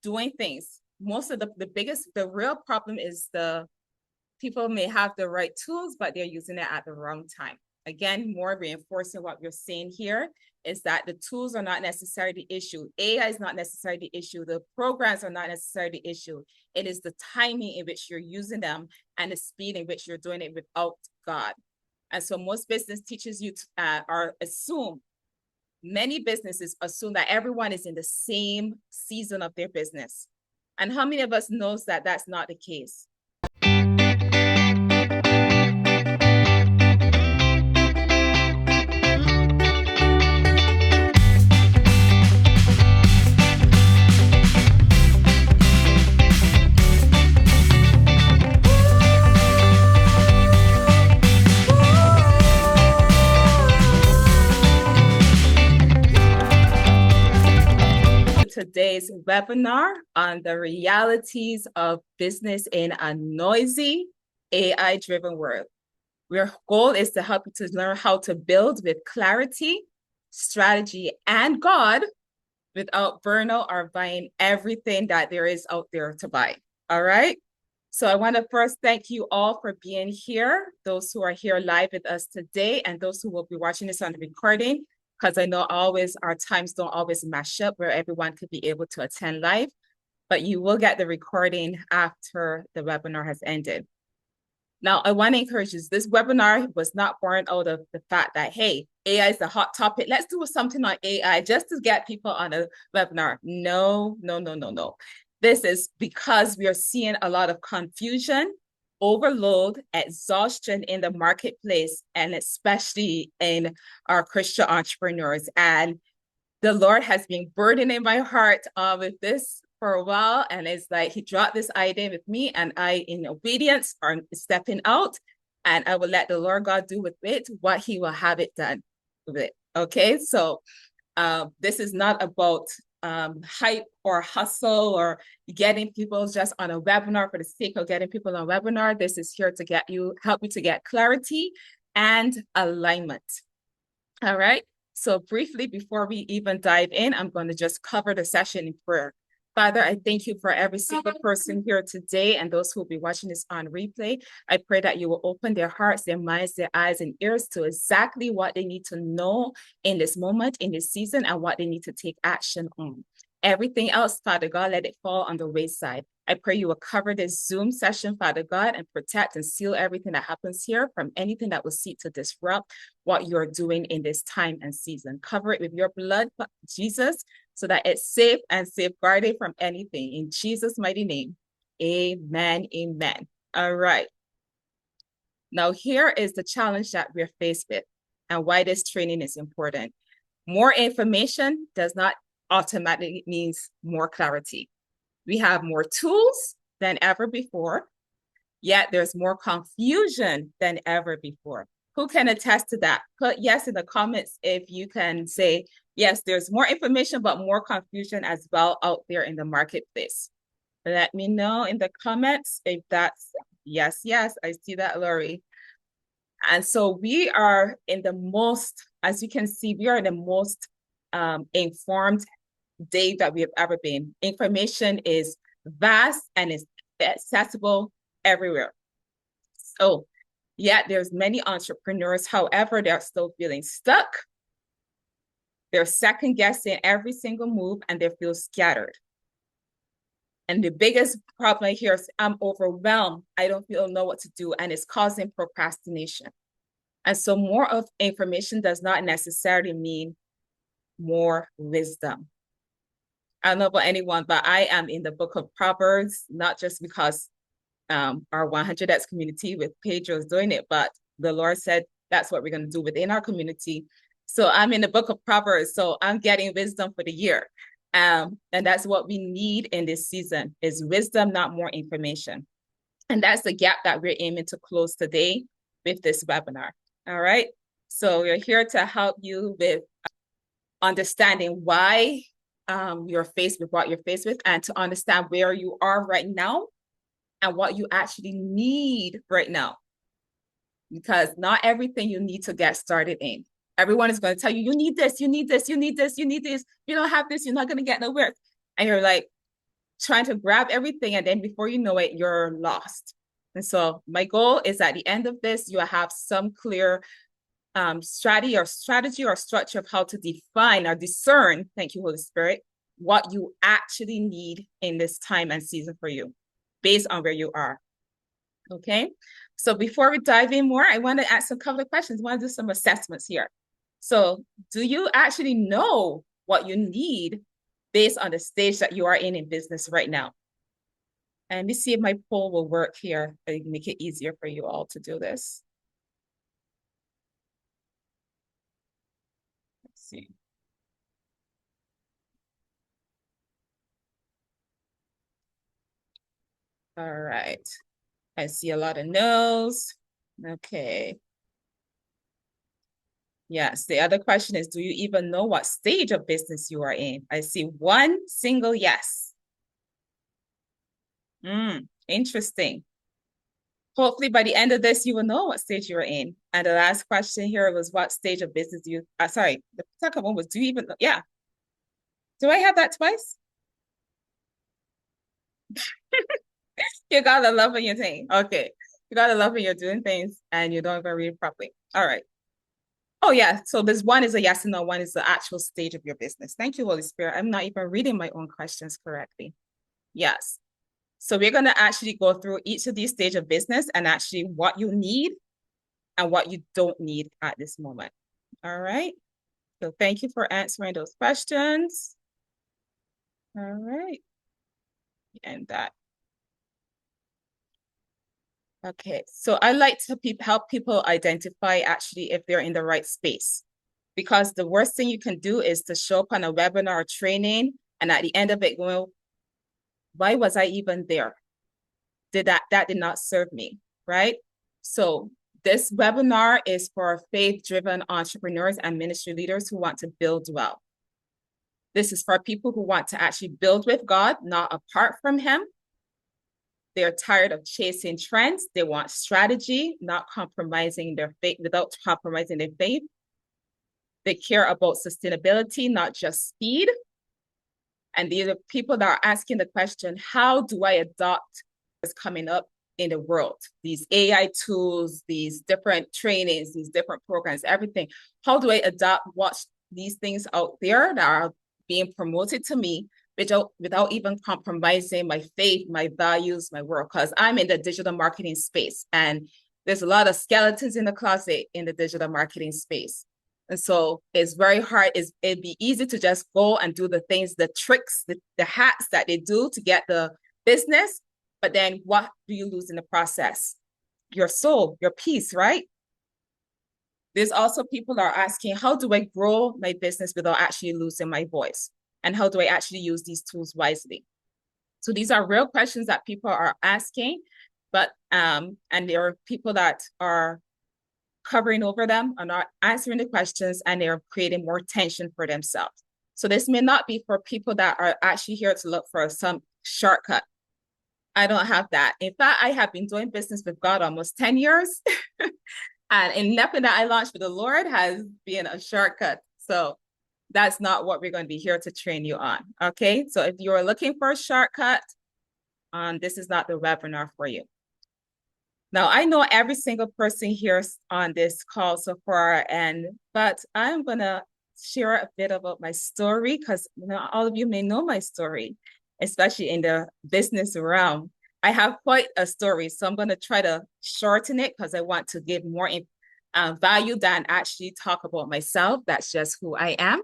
doing things. Most of the real problem is the people may have the right tools, but they're using it at the wrong time. Again, more reinforcing what we're saying here is that the tools are not necessarily the issue. AI is not necessarily the issue. The programs are not necessarily the issue. It is the timing in which you're using them and the speed in which you're doing it without God. And so most business teachers many businesses assume that everyone is in the same season of their business. And how many of us knows that that's not the case? Today's webinar on the realities of business in a noisy, AI-driven world. Your goal is to help you to learn how to build with clarity, strategy, and God without burnout or buying everything that there is out there to buy. All right? So I want to first thank you all for being here, those who are here live with us today, and those who will be watching this on the recording, because I know our times don't always match up where everyone could be able to attend live, but you will get the recording after the webinar has ended. Now, I want to encourage you, this webinar was not born out of the fact that, hey, AI is a hot topic. Let's do something on AI just to get people on a webinar. No. This is because we are seeing a lot of confusion, overload, exhaustion in the marketplace, and especially in our Christian entrepreneurs. And the Lord has been burdening my heart with this for a while. And it's like he dropped this idea with me, and I, in obedience, are stepping out. And I will let the Lord God do with it what he will have it done with it. Okay, so this is not about hype or hustle or getting people just on a webinar for the sake of getting people on a webinar. This is here to help you to get clarity and alignment. All right. So briefly, before we even dive in, I'm going to just cover the session in prayer. Father, I thank you for every single person here today and those who will be watching this on replay. I pray that you will open their hearts, their minds, their eyes, and ears to exactly what they need to know in this moment, in this season, and what they need to take action on. Everything else, Father God, let it fall on the wayside. I pray you will cover this Zoom session, Father God, and protect and seal everything that happens here from anything that will seek to disrupt what you're doing in this time and season. Cover it with your blood, Jesus, so that it's safe and safeguarded from anything. In Jesus' mighty name, amen, amen. All right. Now, here is the challenge that we're faced with and why this training is important. More information does not automatically means more clarity. We have more tools than ever before, yet there's more confusion than ever before. Who can attest to that? Put yes in the comments if you can say, yes, there's more information, but more confusion as well out there in the marketplace. Let me know in the comments if that's yes, I see that, Lori. And so we are in the most, as you can see, we are in the most informed day that we have ever been. Information is vast and is accessible everywhere. So yet there's many entrepreneurs, however, they're still feeling stuck. They're second guessing every single move and they feel scattered. And the biggest problem here is I'm overwhelmed. I don't know what to do, and it's causing procrastination. And so more of information does not necessarily mean more wisdom. I don't know about anyone, but I am in the book of Proverbs, not just because our 100X community with Pedro is doing it, but the Lord said that's what we're going to do within our community. So I'm in the book of Proverbs, so I'm getting wisdom for the year. And that's what we need in this season is wisdom, not more information. And that's the gap that we're aiming to close today with this webinar. All right. So we're here to help you with understanding why you're faced with what you're faced with and to understand where you are right now and what you actually need right now. Because not everything you need to get started in. Everyone is going to tell you, you need this, you need this, you need this, you need this. You don't have this, you're not going to get nowhere. And you're like, trying to grab everything, and then before you know it, you're lost. And so my goal is at the end of this, you have some clear strategy or structure of how to define or discern, thank you, Holy Spirit, what you actually need in this time and season for you based on where you are. Okay. So before we dive in more, I want to ask a couple of questions. I want to do some assessments here. So do you actually know what you need based on the stage that you are in business right now? And let me see if my poll will work here and make it easier for you all to do this. Let's see. All right. I see a lot of no's. Okay. Yes. The other question is, do you even know what stage of business you are in? I see one single yes. Interesting. Hopefully by the end of this, you will know what stage you're in. And the last question here was, what stage of business do you, sorry, the second one was, do you even, yeah. Do I have that twice? You gotta love when you're saying, okay. You gotta love when you're doing things and you don't even read it properly. All right. Oh yeah. So this one is a yes and no, one is the actual stage of your business. Thank you, Holy Spirit. I'm not even reading my own questions correctly. Yes. So we're going to actually go through each of these stages of business and actually what you need and what you don't need at this moment. All right. So thank you for answering those questions. All right. And that. Okay. So I like to help people identify actually if they're in the right space, because the worst thing you can do is to show up on a webinar or training and at the end of it going, why was I even there? That did not serve me, right? So this webinar is for faith-driven entrepreneurs and ministry leaders who want to build well. This is for people who want to actually build with God, not apart from Him. They're tired of chasing trends. They want strategy, not compromising their faith, without compromising their faith. They care about sustainability, not just speed. And these are people that are asking the question, how do I adopt what's coming up in the world? These AI tools, these different trainings, these different programs, everything. How do I adopt what these things out there that are being promoted to me without even compromising my faith, my values, my work? Because I'm in the digital marketing space and there's a lot of skeletons in the closet in the digital marketing space. And so it's very hard. It'd be easy to just go and do the things, the tricks, the hacks that they do to get the business. But then what do you lose in the process? Your soul, your peace, right? There's also people that are asking, how do I grow my business without actually losing my voice? And how do I actually use these tools wisely? So these are real questions that people are asking, but and there are people that are covering over them, are not answering the questions, and they're creating more tension for themselves. So this may not be for people that are actually here to look for some shortcut. I don't have that. In fact, I have been doing business with God almost 10 years. And nothing that I launched with the Lord has been a shortcut. So that's not what we're going to be here to train you on. Okay. So if you're looking for a shortcut, this is not the webinar for you. Now, I know every single person here on this call so far, but I'm going to share a bit about my story because all of you may know my story, especially in the business realm. I have quite a story, so I'm going to try to shorten it because I want to give more value than actually talk about myself. That's just who I am.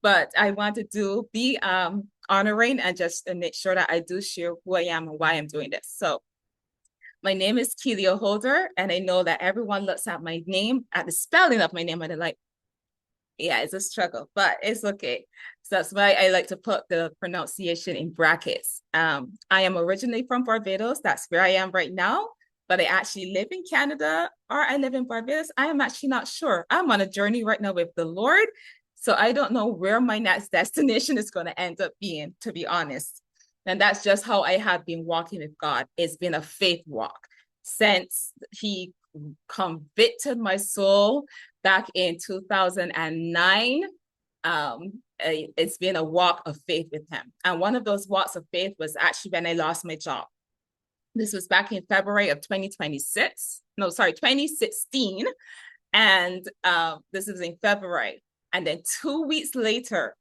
But I want to be honoring and just make sure that I do share who I am and why I'm doing this. So my name is Kelia Holder, and I know that everyone looks at my name, at the spelling of my name, and they're like, yeah, it's a struggle, but it's okay. So that's why I like to put the pronunciation in brackets. I am originally from Barbados. That's where I am right now, but I actually live in Canada or I live in Barbados. I am actually not sure. I'm on a journey right now with the Lord. So I don't know where my next destination is going to end up being, to be honest. And that's just how I have been walking with God. It's been a faith walk since He convicted my soul back in 2009. It's been a walk of faith with him. And one of those walks of faith was actually when I lost my job. This was back in February of 2026. No, sorry, 2016. And this was in February. And then 2 weeks later,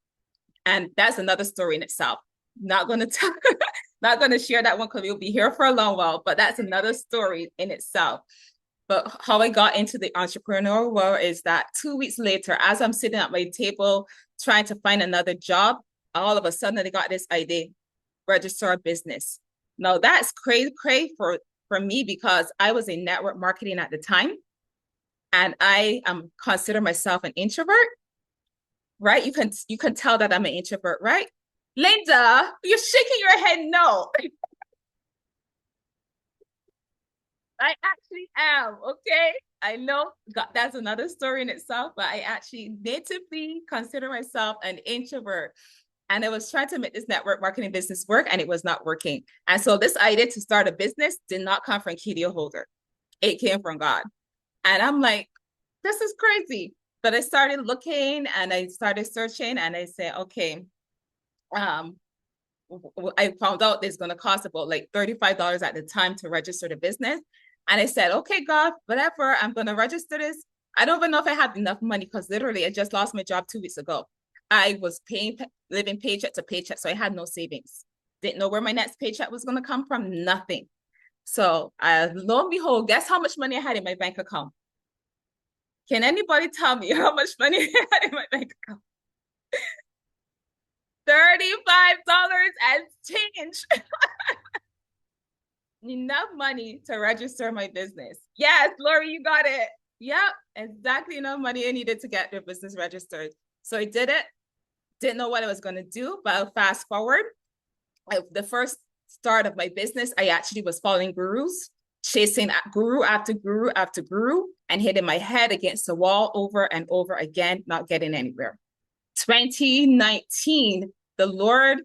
and that's another story in itself. Not going to tell, not going to share that one because we'll be here for a long while, but that's another story in itself. But how I got into the entrepreneurial world is that 2 weeks later, as I'm sitting at my table trying to find another job, all of a sudden I got this idea, register a business. Now that's crazy for me because I was in network marketing at the time, and I consider myself an introvert, right? You can tell that I'm an introvert, right? Linda, you're shaking your head no. I actually am, okay? I know God, that's another story in itself, but I actually natively consider myself an introvert. And I was trying to make this network marketing business work, and it was not working. And so this idea to start a business did not come from Katie Holder. It came from God. And I'm like, this is crazy. But I started looking and I started searching, and I said, okay, um, I found out it's going to cost about like $35 at the time to register the business. And I said, okay, God, whatever, I'm going to register this. I don't even know if I have enough money because literally I just lost my job 2 weeks ago. I was living paycheck to paycheck. So I had no savings. Didn't know where my next paycheck was going to come from, nothing. So lo and behold, guess how much money I had in my bank account? Can anybody tell me how much money I had in my bank account? $35 and change. Enough money to register my business. Yes, Lori, you got it. Yep, exactly enough money I needed to get the business registered. So I did it. Didn't know what I was going to do, but I'll fast forward. The first start of my business, I actually was following gurus, chasing guru after guru after guru, and hitting my head against the wall over and over again, not getting anywhere. 2019, the Lord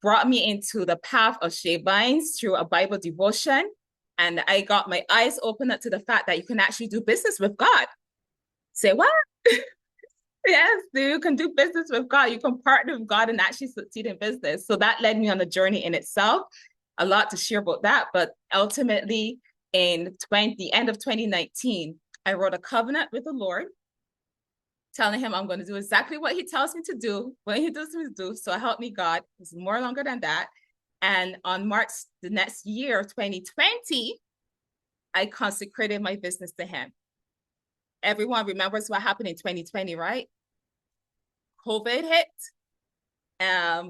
brought me into the path of Shea Vines through a Bible devotion. And I got my eyes opened up to the fact that you can actually do business with God. Say, what? Yes, you can do business with God. You can partner with God and actually succeed in business. So that led me on a journey in itself. A lot to share about that. But ultimately, in the end of 2019, I wrote a covenant with the Lord, telling him I'm going to do exactly what he tells me to do, what he does me to do. So help me, God. It's more longer than that. And on March the next year, 2020, I consecrated my business to him. Everyone remembers what happened in 2020, right? COVID hit.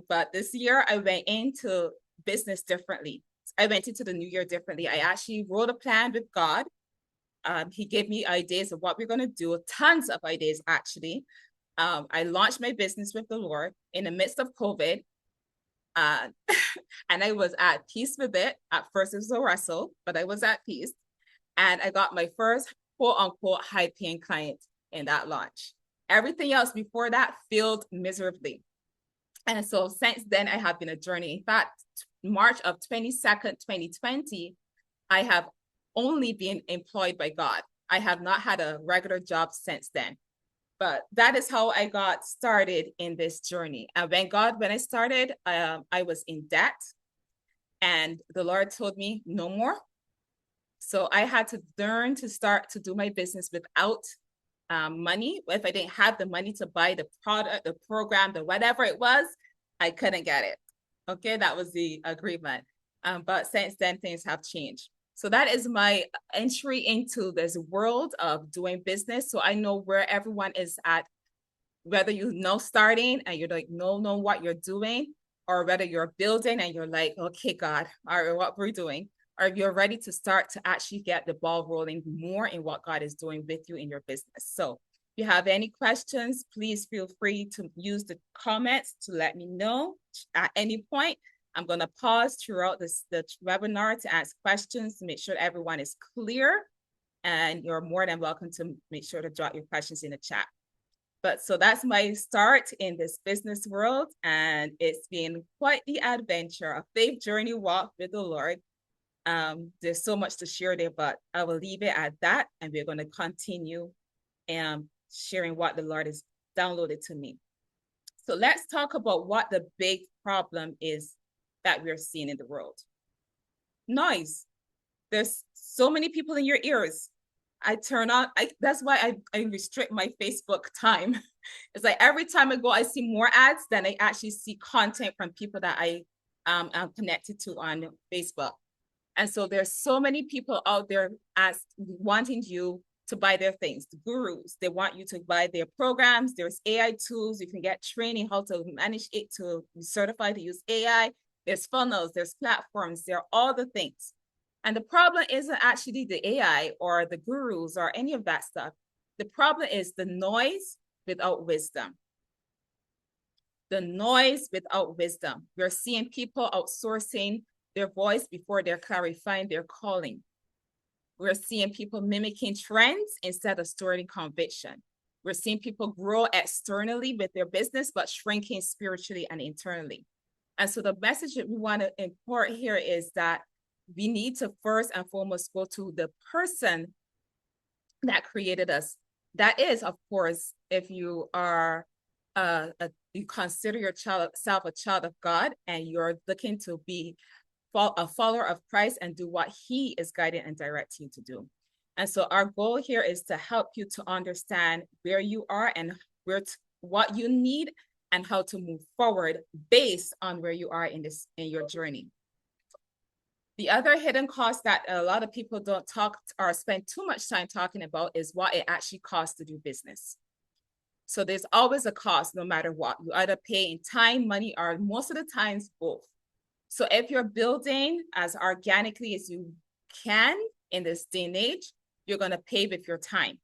But this year I went into business differently. I went into the new year differently. I actually wrote a plan with God. He gave me ideas of what we're going to do, tons of ideas, actually. I launched my business with the Lord in the midst of COVID. And I was at peace with it. At first, it was a wrestle, but I was at peace. And I got my first quote unquote high paying client in that launch. Everything else before that failed miserably. And so since then, I have been a journey. In fact, March of 22nd, 2020, I have only been employed by God. I have not had a regular job since then. But that is how I got started in this journey. And when I started, I was in debt. And the Lord told me, no more. So I had to learn to start to do my business without money. If I didn't have the money to buy the product, the program, the whatever it was, I couldn't get it. Okay, that was the agreement. But since then, things have changed. So that is my entry into this world of doing business. So I know where everyone is at, whether you know starting and you're like, no, know what you're doing, or whether you're building and you're like, okay, God, all right, what we're doing, or if you're ready to start to actually get the ball rolling more in what God is doing with you in your business. So if you have any questions, please feel free to use the comments to let me know at any point. I'm going to pause throughout the webinar to ask questions to make sure everyone is clear. And you're more than welcome to make sure to drop your questions in the chat. But so that's my start in this business world. And it's been quite the adventure, a faith journey walk with the Lord. There's so much to share there, but I will leave it at that. And we're going to continue sharing what the Lord has downloaded to me. So let's talk about what the big problem is that we're seeing in the world. Noise. There's so many people in your ears. That's why I restrict my Facebook time. It's like every time I go, I see more ads than I actually see content from people that am connected to on Facebook. And so there's so many people out there wanting you to buy their things, the gurus. They want you to buy their programs. There's AI tools. You can get training how to manage it, to be certified to use AI. There's funnels, there's platforms, there are all the things. And the problem isn't actually the AI or the gurus or any of that stuff. The problem is the noise without wisdom. The noise without wisdom. We're seeing people outsourcing their voice before they're clarifying their calling. We're seeing people mimicking trends instead of storing conviction. We're seeing people grow externally with their business, but shrinking spiritually and internally. And so the message that we want to import here is that we need to first and foremost go to the person that created us. That is, of course, if you are you consider yourself a child of God and you're looking to be a follower of Christ and do what he is guiding and directing you to do. And so our goal here is to help you to understand where you are and what you need and how to move forward based on where you are in your journey. The other hidden cost that a lot of people don't talk or spend too much time talking about is what it actually costs to do business. So there's always a cost no matter what. You either pay in time, money, or most of the times both. So if you're building as organically as you can in this day and age, you're going to pay with your time.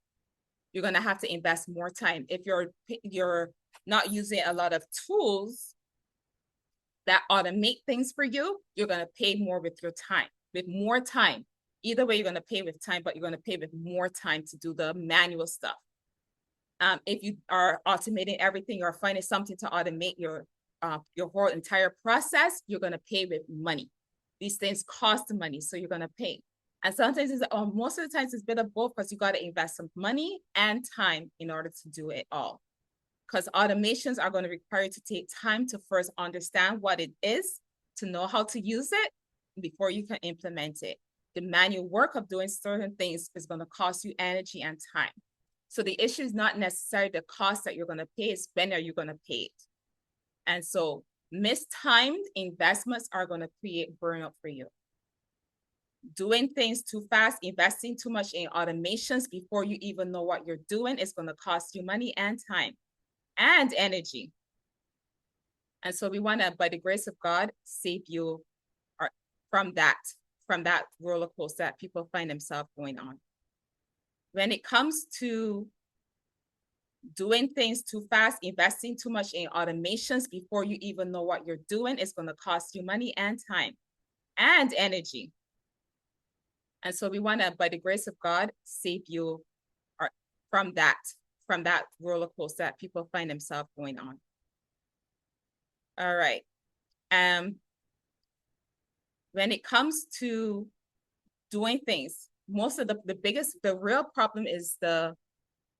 You're going to have to invest more time. If you're not using a lot of tools that automate things for you, you're going to pay more with your time, with more time. Either way, you're going to pay with time, but you're going to pay with more time to do the manual stuff. If you are automating everything or finding something to automate your whole entire process, you're going to pay with money. These things cost money, so you're going to pay. And sometimes most of the times it's a bit of both, because you got to invest some money and time in order to do it all. Because automations are going to require you to take time to first understand what it is, to know how to use it before you can implement it. The manual work of doing certain things is going to cost you energy and time. So the issue is not necessarily the cost that you're going to pay, it's when are you going to pay it. And so mistimed investments are going to create burnout for you. Doing things too fast, investing too much in automations before you even know what you're doing is going to cost you money and time and energy. And so we want to, by the grace of God, save you from that roller coaster that people find themselves going on. When it comes to doing things too fast, investing too much in automations before you even know what you're doing is going to cost you money and time and energy. And so we want to, by the grace of God, save you from that roller coaster that people find themselves going on. All right. When it comes to doing things, most of the real problem is the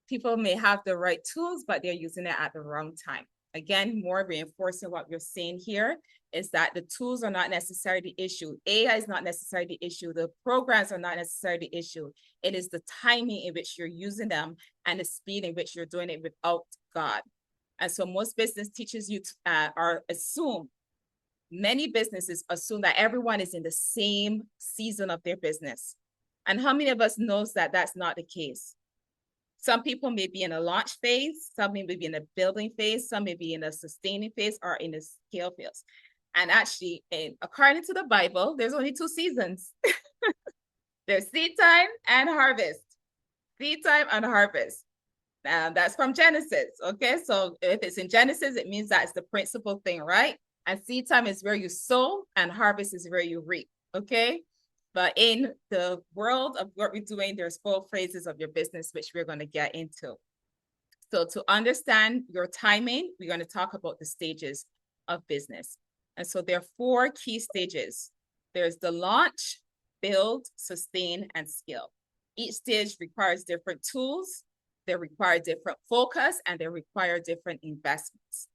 people may have the right tools, but they're using it at the wrong time. Again, more reinforcing what we're saying here is that the tools are not necessarily the issue. AI is not necessarily the issue. The programs are not necessarily the issue. It is the timing in which you're using them and the speed in which you're doing it without God. And so most business teachers many businesses assume that everyone is in the same season of their business. And how many of us knows that that's not the case? Some people may be in a launch phase, some may be in a building phase, some may be in a sustaining phase or in a scale phase. And actually, according to the Bible, there's only two seasons. There's seed time and harvest. Seed time and harvest. That's from Genesis, okay? So if it's in Genesis, it means that's the principal thing, right? And seed time is where you sow and harvest is where you reap, okay? But in the world of what we're doing, there's 4 phases of your business, which we're going to get into. So to understand your timing, we're going to talk about the stages of business. And so there are 4 key stages. There's the launch, build, sustain, and scale. Each stage requires different tools. They require different focus and they require different investments.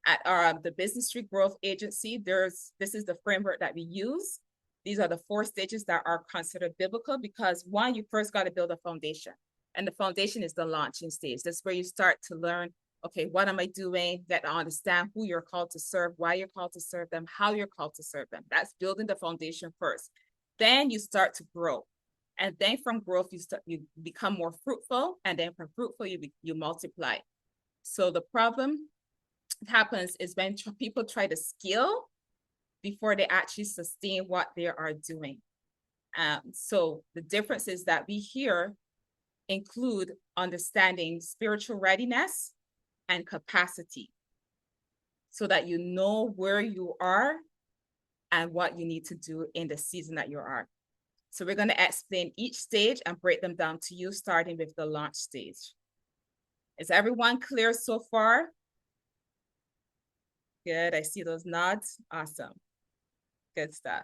At our the Biznistry Growth Agency, this is the framework that we use. These are the 4 stages that are considered biblical because one, you first got to build a foundation. And the foundation is the launching stage. That's where you start to learn, okay, what am I doing? Get to understand who you're called to serve, why you're called to serve them, how you're called to serve them. That's building the foundation first. Then you start to grow. And then from growth, you become more fruitful. And then from fruitful, you multiply. So the problem happens is when people try to scale before they actually sustain what they are doing. So the difference is that we here include understanding spiritual readiness and capacity so that you know where you are and what you need to do in the season that you are. So we're going to explain each stage and break them down to you, starting with the launch stage. Is everyone clear so far? Good. I see those nods. Awesome. Good stuff.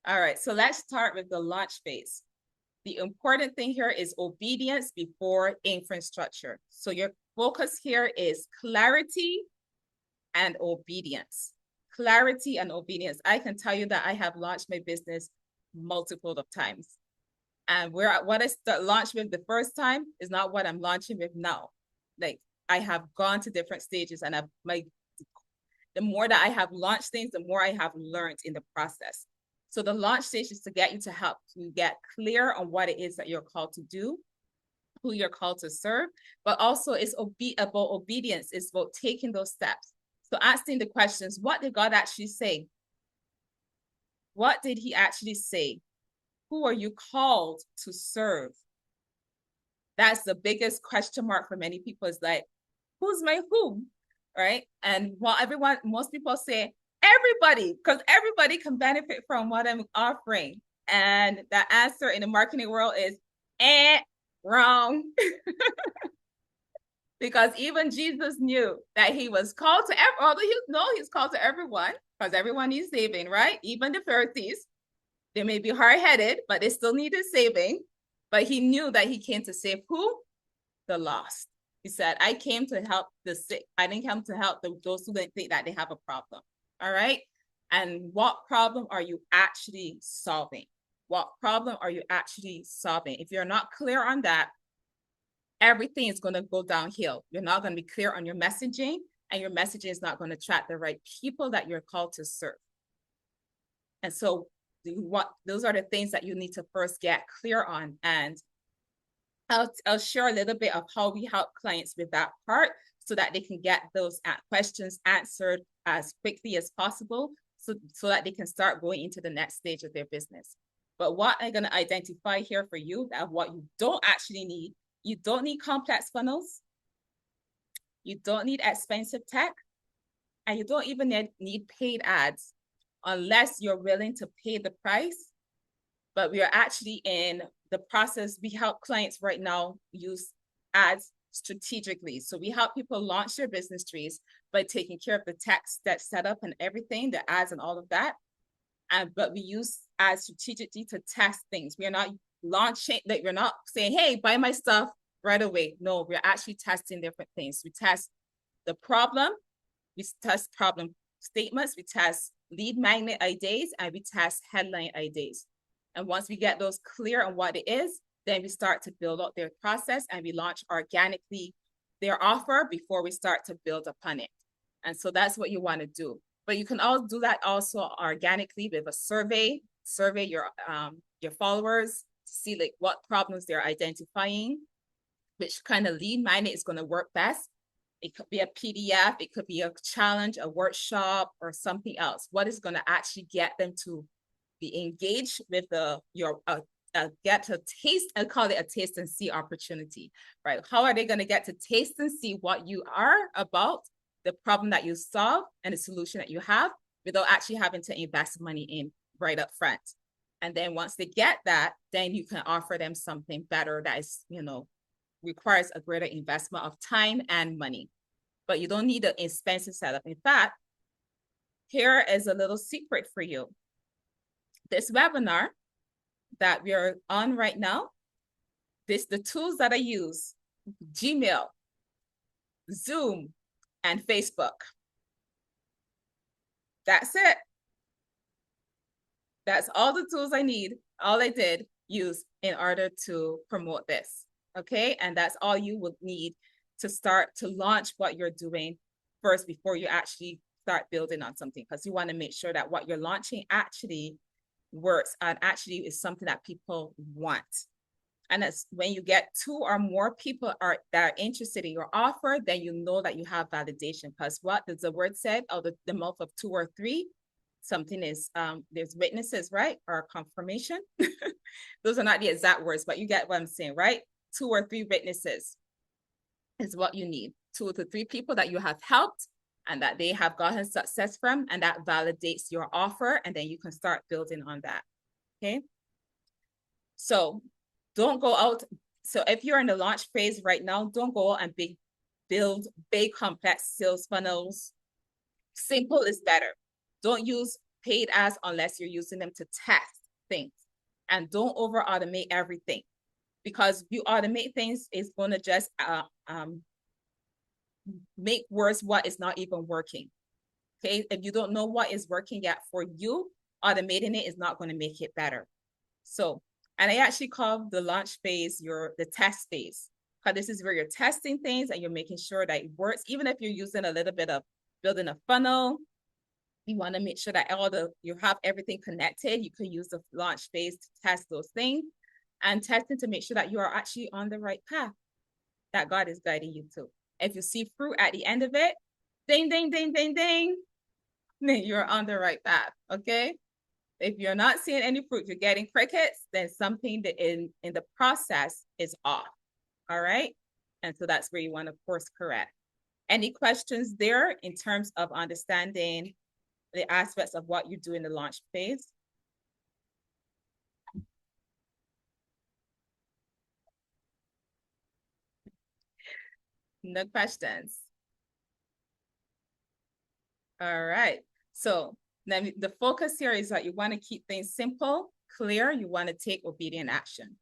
All right. So let's start with the launch phase. The important thing here is obedience before infrastructure. So your focus here is clarity and obedience. Clarity and obedience. I can tell you that I have launched my business multiple of times. And what I launched with the first time is not what I'm launching with now. Like I have gone to different stages and the more that I have launched things, the more I have learned in the process. So the launch stage is to get you to help you get clear on what it is that you're called to do, who you're called to serve, but also it's about obedience. It's about taking those steps. So asking the questions, what did God actually say? What did he actually say? Who are you called to serve? That's the biggest question mark for many people is like, who's my who? Right? And most people say, everybody, because everybody can benefit from what I'm offering. And the answer in the marketing world is, wrong. Because even Jesus knew that he was called to although he's called to everyone, because everyone needs saving, right? Even the Pharisees, they may be hard-headed, but they still needed saving. But he knew that he came to save who? The lost. He said, I came to help the sick. I didn't come to help those who didn't think that they have a problem. All right. And what problem are you actually solving? What problem are you actually solving? If you're not clear on that, everything is going to go downhill. You're not going to be clear on your messaging, and your messaging is not going to attract the right people that you're called to serve. And so those are the things that you need to first get clear on. And I'll share a little bit of how we help clients with that part so that they can get those questions answered as quickly as possible so that they can start going into the next stage of their business. But what I'm going to identify here for you that what you don't actually need, you don't need complex funnels. You don't need expensive tech. And you don't even need paid ads unless you're willing to pay the price. But we are actually in the process. We help clients right now use ads strategically. So we help people launch their business trees by taking care of the tech setup and everything, the ads and all of that. But we use ads strategically to test things. We are not launching, like we're not saying, hey, buy my stuff right away. No, we're actually testing different things. We test the problem, we test problem statements, we test lead magnet ideas, and we test headline ideas. And once we get those clear on what it is, then we start to build out their process and we launch organically their offer before we start to build upon it. And so that's what you want to do. But you can also do that also organically with a survey your followers to see like what problems they're identifying, which kind of lead magnet is going to work best. It could be a PDF, it could be a challenge, a workshop, or something else. What is going to actually get them to be engaged with get to taste, I call it a taste and see opportunity, right? How are they going to get to taste and see what you are about, the problem that you solve and the solution that you have without actually having to invest money in right up front? And then once they get that, then you can offer them something better that is, requires a greater investment of time and money. But you don't need an expensive setup. In fact, here is a little secret for you. This webinar that we're on right now, the tools that I use, Gmail, Zoom, and Facebook. That's it. That's all the tools I need. All I did use in order to promote this. Okay. And that's all you would need to start to launch what you're doing first before you actually start building on something, because you want to make sure that what you're launching actually works and actually is something that people want. And that's when you get two or more people that are interested in your offer, then you know that you have validation. Because what does the word said? Out of the mouth of two or three, something is there's witnesses, right? Or confirmation. Those are not the exact words, but you get what I'm saying, right? Two or three witnesses is what you need. Two to three people that you have helped and that they have gotten success from, and that validates your offer, and then you can start building on that. Okay. So don't go out. So if you're in the launch phase right now, don't go out and build big complex sales funnels. Simple is better. Don't use paid ads unless you're using them to test things. And don't over automate everything, because you automate things is going to just make worse what is not even working. Okay. If you don't know what is working yet for you, automating it is not going to make it better. So, and I actually call the launch phase the test phase, because this is where you're testing things and you're making sure that it works. Even if you're using a little bit of building a funnel, you want to make sure that you have everything connected. You could use the launch phase to test those things and testing to make sure that you are actually on the right path that God is guiding you to. If you see fruit at the end of it, ding, ding, ding, ding, ding, then you're on the right path. Okay. If you're not seeing any fruit, you're getting crickets, then something that in the process is off. All right. And so that's where you want to course correct. Any questions there in terms of understanding the aspects of what you do in the launch phase? No questions. All right. So then the focus here is that you want to keep things simple, clear. You want to take obedient action.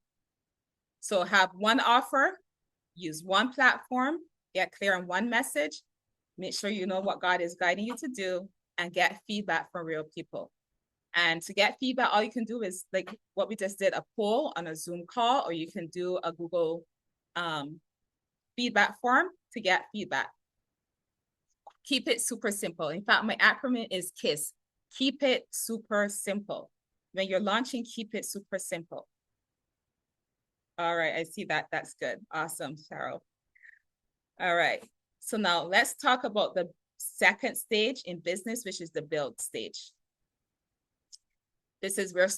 So have one offer, use one platform, get clear on one message, make sure you know what God is guiding you to do, and get feedback from real people. And to get feedback, all you can do is like what we just did, a poll on a Zoom call, or you can do a Google feedback form to get feedback. Keep it super simple. In fact, my acronym is KISS. Keep it super simple. When you're launching, keep it super simple. All right, I see that. That's good. Awesome, Cheryl. All right. So now let's talk about the second stage in business, which is the build stage. This is where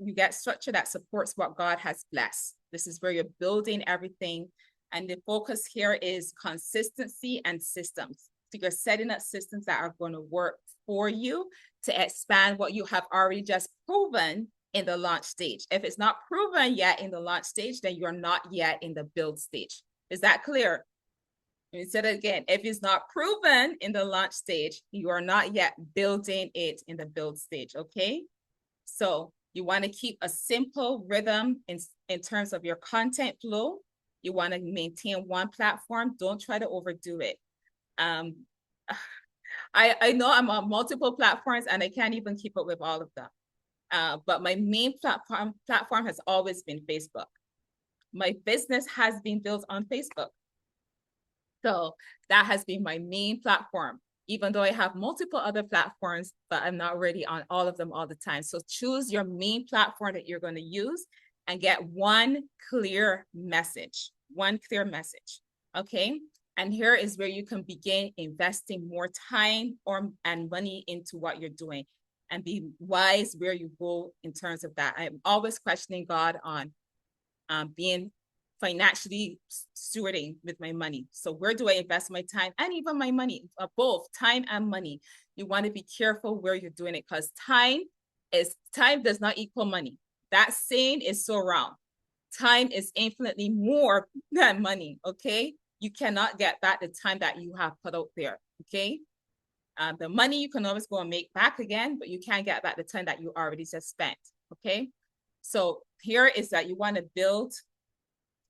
you get structure that supports what God has blessed. This is where you're building everything. And the focus here is consistency and systems. So you're setting up systems that are going to work for you to expand what you have already just proven in the launch stage. If it's not proven yet in the launch stage, then you're not yet in the build stage. Is that clear? Let me say it again. If it's not proven in the launch stage, you are not yet building it in the build stage, okay? So you want to keep a simple rhythm in terms of your content flow. You want to maintain one platform. Don't try to overdo it. I know I'm on multiple platforms and I can't even keep up with all of them. But my main platform has always been Facebook. My business has been built on Facebook. So that has been my main platform, even though I have multiple other platforms, but I'm not ready on all of them all the time. So choose your main platform that you're going to use and get one clear message, okay? And here is where you can begin investing more time and money into what you're doing, and be wise where you go in terms of that. I'm always questioning God on being financially stewarding with my money. So where do I invest my time and even my money? Both time and money. You want to be careful where you're doing it, because time does not equal money. That saying is so wrong. Time is infinitely more than money, okay? You cannot get back the time that you have put out there, okay? The money you can always go and make back again, but you can't get back the time that you already just spent, okay? So here is that you want to build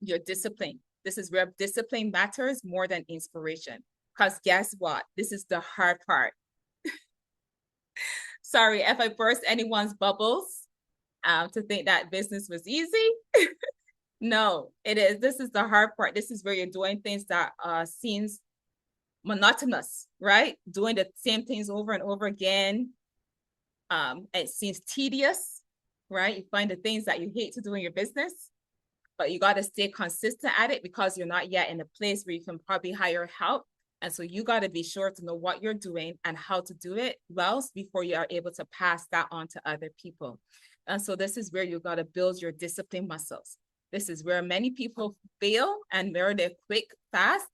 your discipline. This is where discipline matters more than inspiration. Because guess what? This is the hard part. Sorry if I burst anyone's bubbles to think that business was easy. No, it is. This is the hard part. This is where you're doing things that seems monotonous, right? Doing the same things over and over again. It seems tedious, right? You find the things that you hate to do in your business, but you got to stay consistent at it because you're not yet in a place where you can probably hire help. And so you got to be sure to know what you're doing and how to do it well before you are able to pass that on to other people. And so this is where you got to build your discipline muscles. This is where many people fail and learn it quick, fast,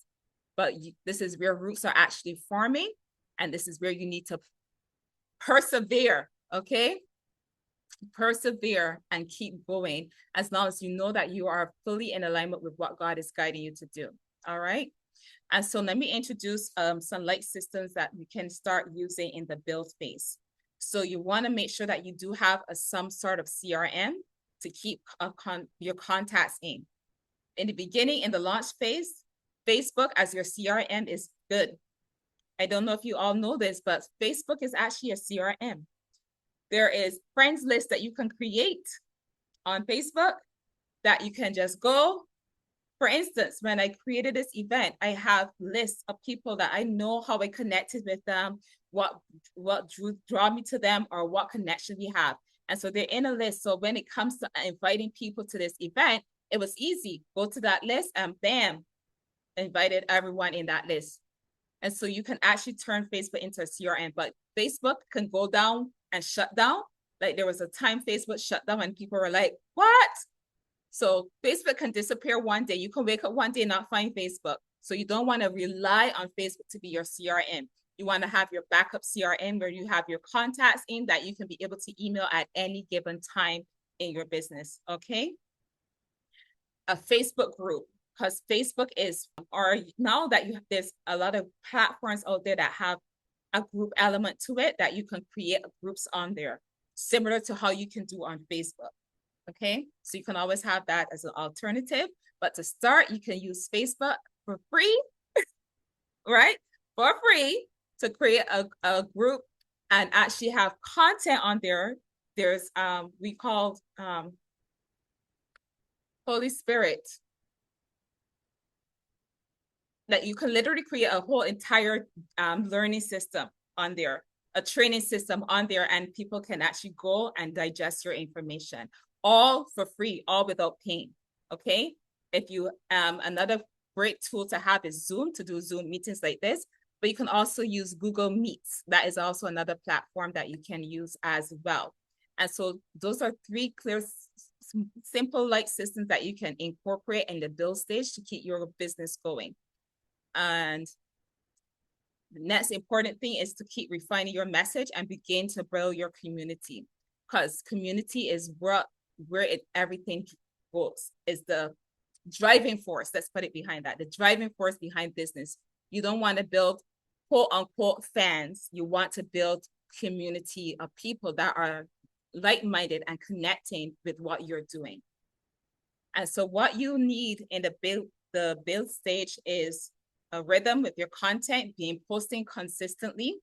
but this is where roots are actually forming. And this is where you need to persevere, okay? Persevere and keep going as long as you know that you are fully in alignment with what God is guiding you to do. All right. And so let me introduce some light systems that you can start using in the build phase. So you want to make sure that you do have some sort of CRM to keep your contacts in. In the beginning, in the launch phase, Facebook as your CRM is good. I don't know if you all know this, but Facebook is actually a CRM. There is friends list that you can create on Facebook that you can just go. For instance, when I created this event, I have lists of people that I know how I connected with them, what draw me to them, or what connection we have. And so they're in a list. So when it comes to inviting people to this event, it was easy. Go to that list and bam, invited everyone in that list. And so you can actually turn Facebook into a CRM, but Facebook can go down and shut down. Like there was a time Facebook shut down and people were like, what? So Facebook can disappear one day. You can wake up one day and not find Facebook. So you don't want to rely on Facebook to be your CRM. You want to have your backup CRM where you have your contacts in that you can be able to email at any given time in your business, okay? A Facebook group, because Facebook is, or now that there's a lot of platforms out there that have a group element to it that you can create groups on there, similar to how you can do on Facebook. Okay, so you can always have that as an alternative. But to start, you can use Facebook for free, right? For free to create a group and actually have content on there. There's we call Holy Spirit, that you can literally create a whole entire learning system on there, a training system on there, and people can actually go and digest your information, all for free, all without paying. Okay. If you another great tool to have is Zoom, to do Zoom meetings like this, but you can also use Google Meets. That is also another platform that you can use as well. And so those are three clear, simple light systems that you can incorporate in the build stage to keep your business going. And the next important thing is to keep refining your message and begin to build your community, because community is where everything goes, is the driving force. Let's put it behind that. The driving force behind business. You don't want to build quote unquote fans. You want to build community of people that are like-minded and connecting with what you're doing. And so what you need in the build stage is a rhythm with your content, being posting consistently,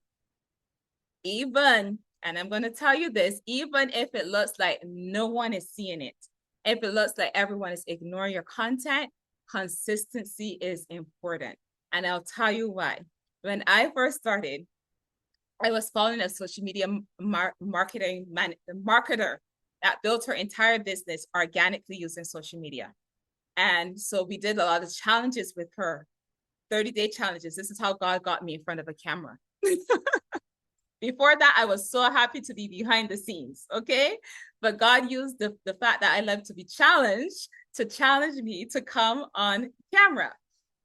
even, and I'm going to tell you this, even if it looks like no one is seeing it, if it looks like everyone is ignoring your content, consistency is important. And I'll tell you why. When I first started, I was following a social media marketer that built her entire business organically using social media. And so we did a lot of challenges with her, 30-day challenges. This is how God got me in front of a camera. Before that, I was so happy to be behind the scenes, okay? But God used the fact that I love to be challenged to challenge me to come on camera.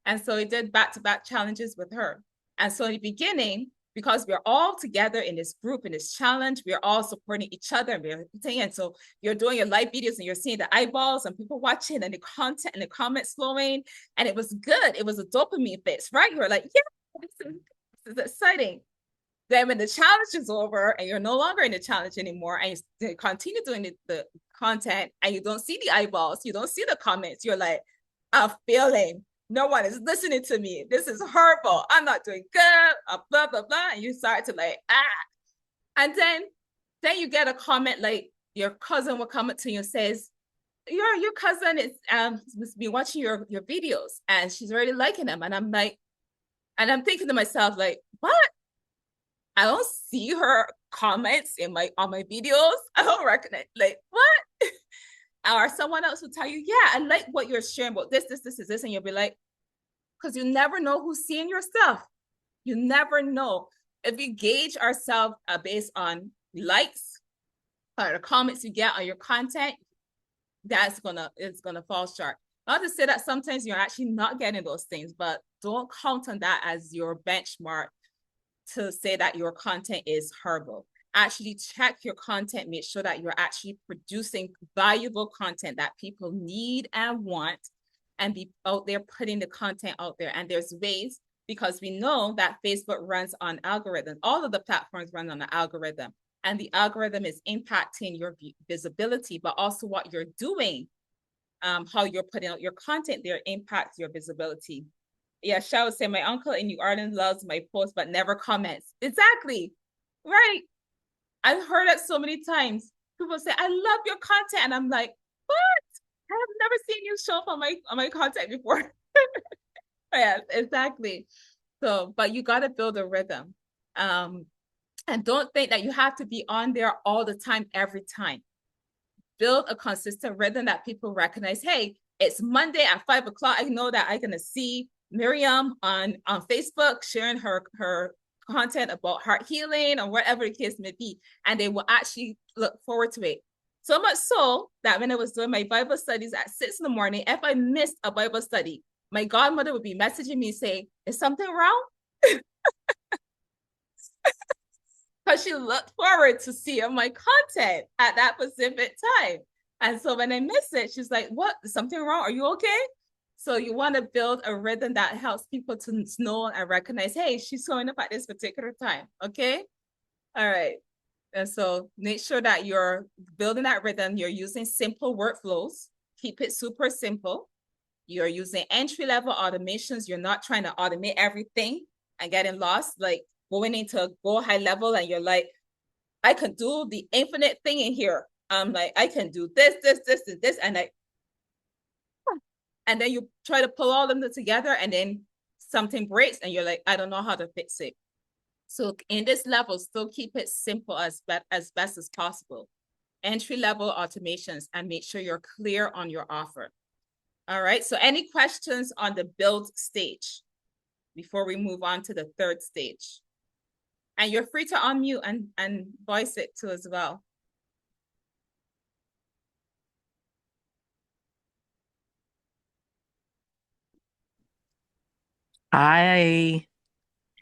And so he did back-to-back challenges with her. And so in the beginning, because we're all together in this group, in this challenge, we're all supporting each other. And so you're doing your live videos and you're seeing the eyeballs and people watching and the content and the comments flowing. And it was good. It was a dopamine fix, right? You're like, yeah, this is exciting. Then when the challenge is over and you're no longer in the challenge anymore and you continue doing the content and you don't see the eyeballs, you don't see the comments, you're like, I'm failing. No one is listening to me. This is horrible. I'm not doing good. Blah, blah, blah. And you start to like, And then then you get a comment like your cousin will come up to you and says, your cousin is must be watching your videos and she's already liking them. And I'm like, and I'm thinking to myself, like, what? I don't see her comments in my on my videos. I don't recognize, like, what? Or someone else will tell you, yeah, I like what you're sharing about this is this, and you'll be like, because you never know who's seeing your stuff. You never know. If we gauge ourselves based on likes or the comments you get on your content, it's gonna fall short. Not to say that sometimes you're actually not getting those things, but don't count on that as your benchmark to say that your content is horrible. Actually check your content, make sure that you're actually producing valuable content that people need and want, and be out there putting the content out there. And there's ways, because we know that Facebook runs on algorithms. All of the platforms run on an algorithm, and the algorithm is impacting your visibility, but also what you're doing, how you're putting out your content there impacts your visibility. Yeah, Shao would say, my uncle in New Orleans loves my posts, but never comments. Exactly. Right. I've heard it so many times. People say, I love your content. And I'm like, what? I have never seen you show up on my content before. Yeah, exactly. So, but you got to build a rhythm. And don't think that you have to be on there all the time, every time. Build a consistent rhythm that people recognize. Hey, it's Monday at 5 o'clock. I know that I'm gonna see Miriam on Facebook sharing her content about heart healing or whatever the case may be, and they will actually look forward to it. So much so that when I was doing my Bible studies at 6 in the morning, if I missed a Bible study, my godmother would be messaging me saying, "Is something wrong?" Because she looked forward to seeing my content at that specific time. And so when I miss it, she's like, "What? Is something wrong? Are you okay?" So you want to build a rhythm that helps people to know and recognize, hey, she's showing up at this particular time. Okay. All right. And so make sure that you're building that rhythm. You're using simple workflows. Keep it super simple. You're using entry-level automations. You're not trying to automate everything and getting lost, like going into go high level and you're like, I can do the infinite thing in here. I'm like, I can do this, and this, and then you try to pull all of them together and then something breaks and you're like, I don't know how to fix it. So in this level, still keep it simple as best as possible. Entry-level automations, and make sure you're clear on your offer. All right, so any questions on the build stage before we move on to the third stage? And you're free to unmute and voice it too as well. Hi.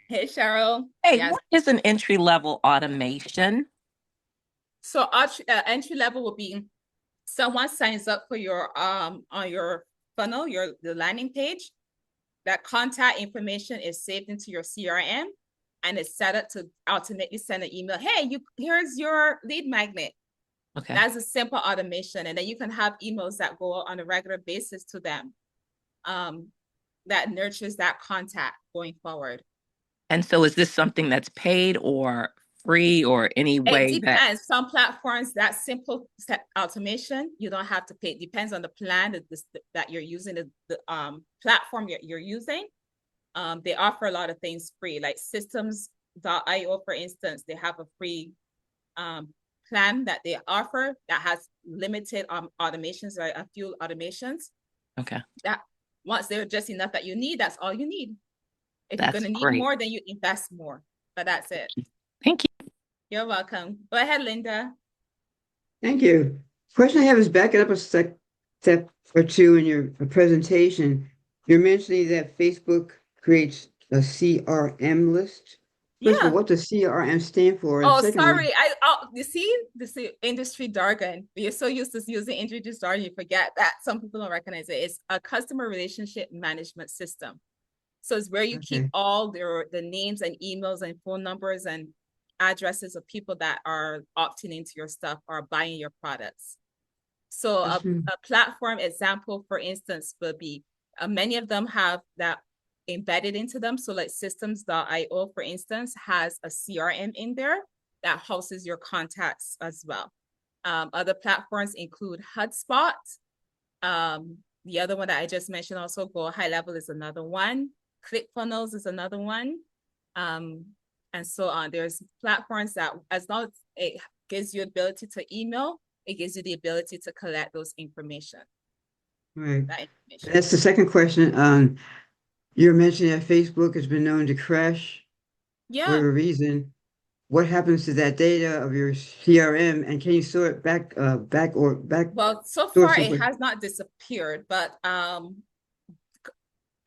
Hey, Cheryl. Hey, Yes. what is an entry-level automation? So entry level will be someone signs up for your on your funnel, the landing page. That contact information is saved into your CRM, and it's set up to automatically send an email. Hey, here's your lead magnet. Okay. That's a simple automation, and then you can have emails that go on a regular basis to them. That nurtures that contact going forward. And so is this something that's paid or free or any It way that, depends. Some platforms, that simple automation, you don't have to pay. It depends on the plan that you're using, the platform you're using. They offer a lot of things free, like systems.io, for instance. They have a free plan that they offer that has limited automations, right? A few automations. okay, That once they're just enough that you need, that's all you need. If you're going that's to need great. more, then you invest more. But that's it. Thank you. You're welcome. Go ahead, Linda. Thank you. Question I have is backing up a step or two in your presentation. You're mentioning that Facebook creates a CRM list. First of all, Yeah. what does CRM stand for? And Oh, secondly, sorry. You see, this is industry jargon. You're so used to using industry jargon, you forget that some people don't recognize it. It's a customer relationship management system. So it's where you keep okay. all the names and emails and phone numbers and addresses of people that are opting into your stuff or buying your products. So a platform example, for instance, would be many of them have that embedded into them. So like systems.io, for instance, has a CRM in there that houses your contacts as well. Other platforms include HubSpot. The other one that I just mentioned, also Go High Level, is another one. ClickFunnels is another one. And so on. There's platforms that, as long as it gives you ability to email, it gives you the ability to collect those information. Right. That information. That's the second question. You're mentioning that Facebook has been known to crash for Yeah. a reason. What happens to that data of your CRM, and can you store it back, back? Well, so Store far it simply. has not disappeared, but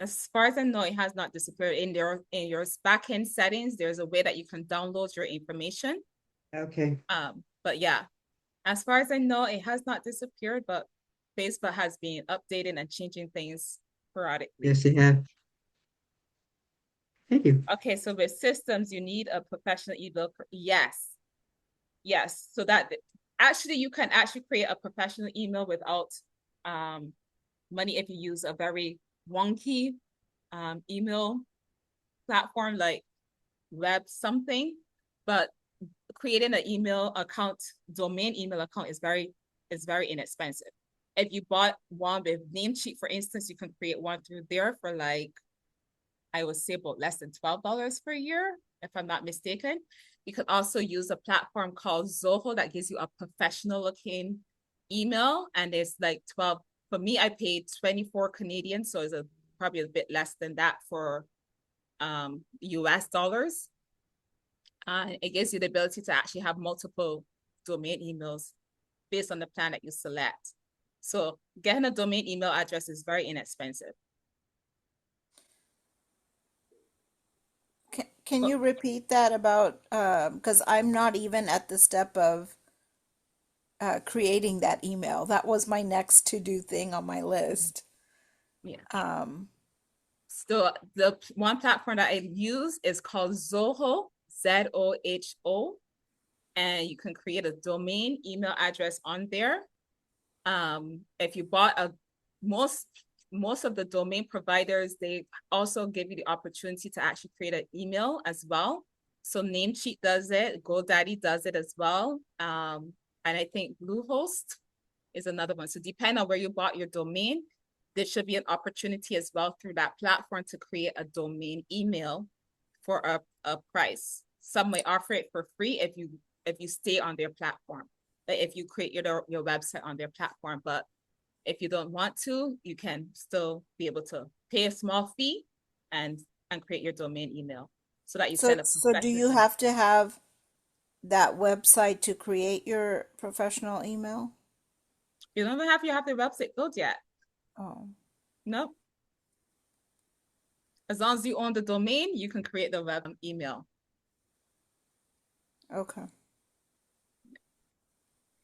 as far as I know, it has not disappeared. In your backend settings, there's a way that you can download your information. Okay. But yeah, as far as I know, it has not disappeared, but Facebook has been updating and changing things sporadically. Yes, they have. Thank you. Okay, so with systems, you need a professional email. Yes. Yes. So that actually you can actually create a professional email without money if you use a very wonky email platform like web something, but creating an email account, domain email account is very inexpensive. If you bought one with Namecheap, for instance, you can create one through there for like, I would say about less than $12 per year, if I'm not mistaken. You can also use a platform called Zoho that gives you a professional looking email, and it's like 12. For me, I paid 24 Canadian, so it's probably a bit less than that for US dollars. It gives you the ability to actually have multiple domain emails based on the plan that you select. So getting a domain email address is very inexpensive. Can you repeat that about, because I'm not even at the step of creating that email. That was my next to-do thing on my list. Yeah. Um, So the one platform that I use is called Zoho, Zoho, and you can create a domain email address on there. If you bought most of the domain providers, they also give you the opportunity to actually create an email as well. So Namecheap does it, GoDaddy does it as well. And I think Bluehost is another one. So depending on where you bought your domain, there should be an opportunity as well through that platform to create a domain email for a price. Some may offer it for free if you stay on their platform, if you create your website on their platform. But if you don't want to, you can still be able to pay a small fee and create your domain email so that you send a so do you professional. have to have that website to create your professional email? You don't have to have the website built yet. Oh, No. As long as you own the domain, you can create the web email. okay.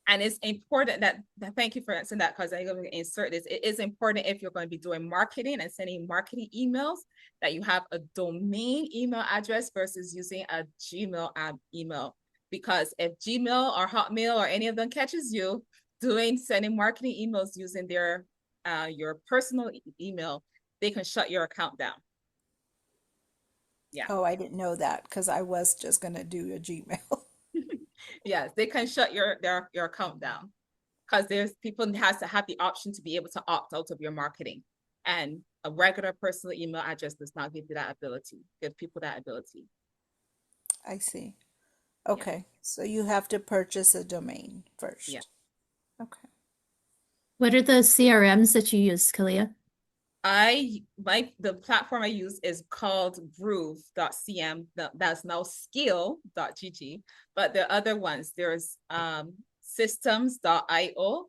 And it's important that thank you for answering that, because I'm going to insert this. It is important if you're going to be doing marketing and sending marketing emails that you have a domain email address versus using a Gmail email. Because if Gmail or Hotmail or any of them catches you sending marketing emails using their your personal email, they can shut your account down. Yeah. Oh, I didn't know that because I was just going to do a Gmail. Yes, they can shut your account down, because there's people has to have the option to be able to opt out of your marketing, and a regular personal email address does not give you that ability. Give people that ability. I see. Yeah. Okay. So you have to purchase a domain first. Yeah. Okay. What are the CRMs that you use, Kalia? The platform I use is called groove.cm. That's now skill.gg. But the other ones, there's systems.io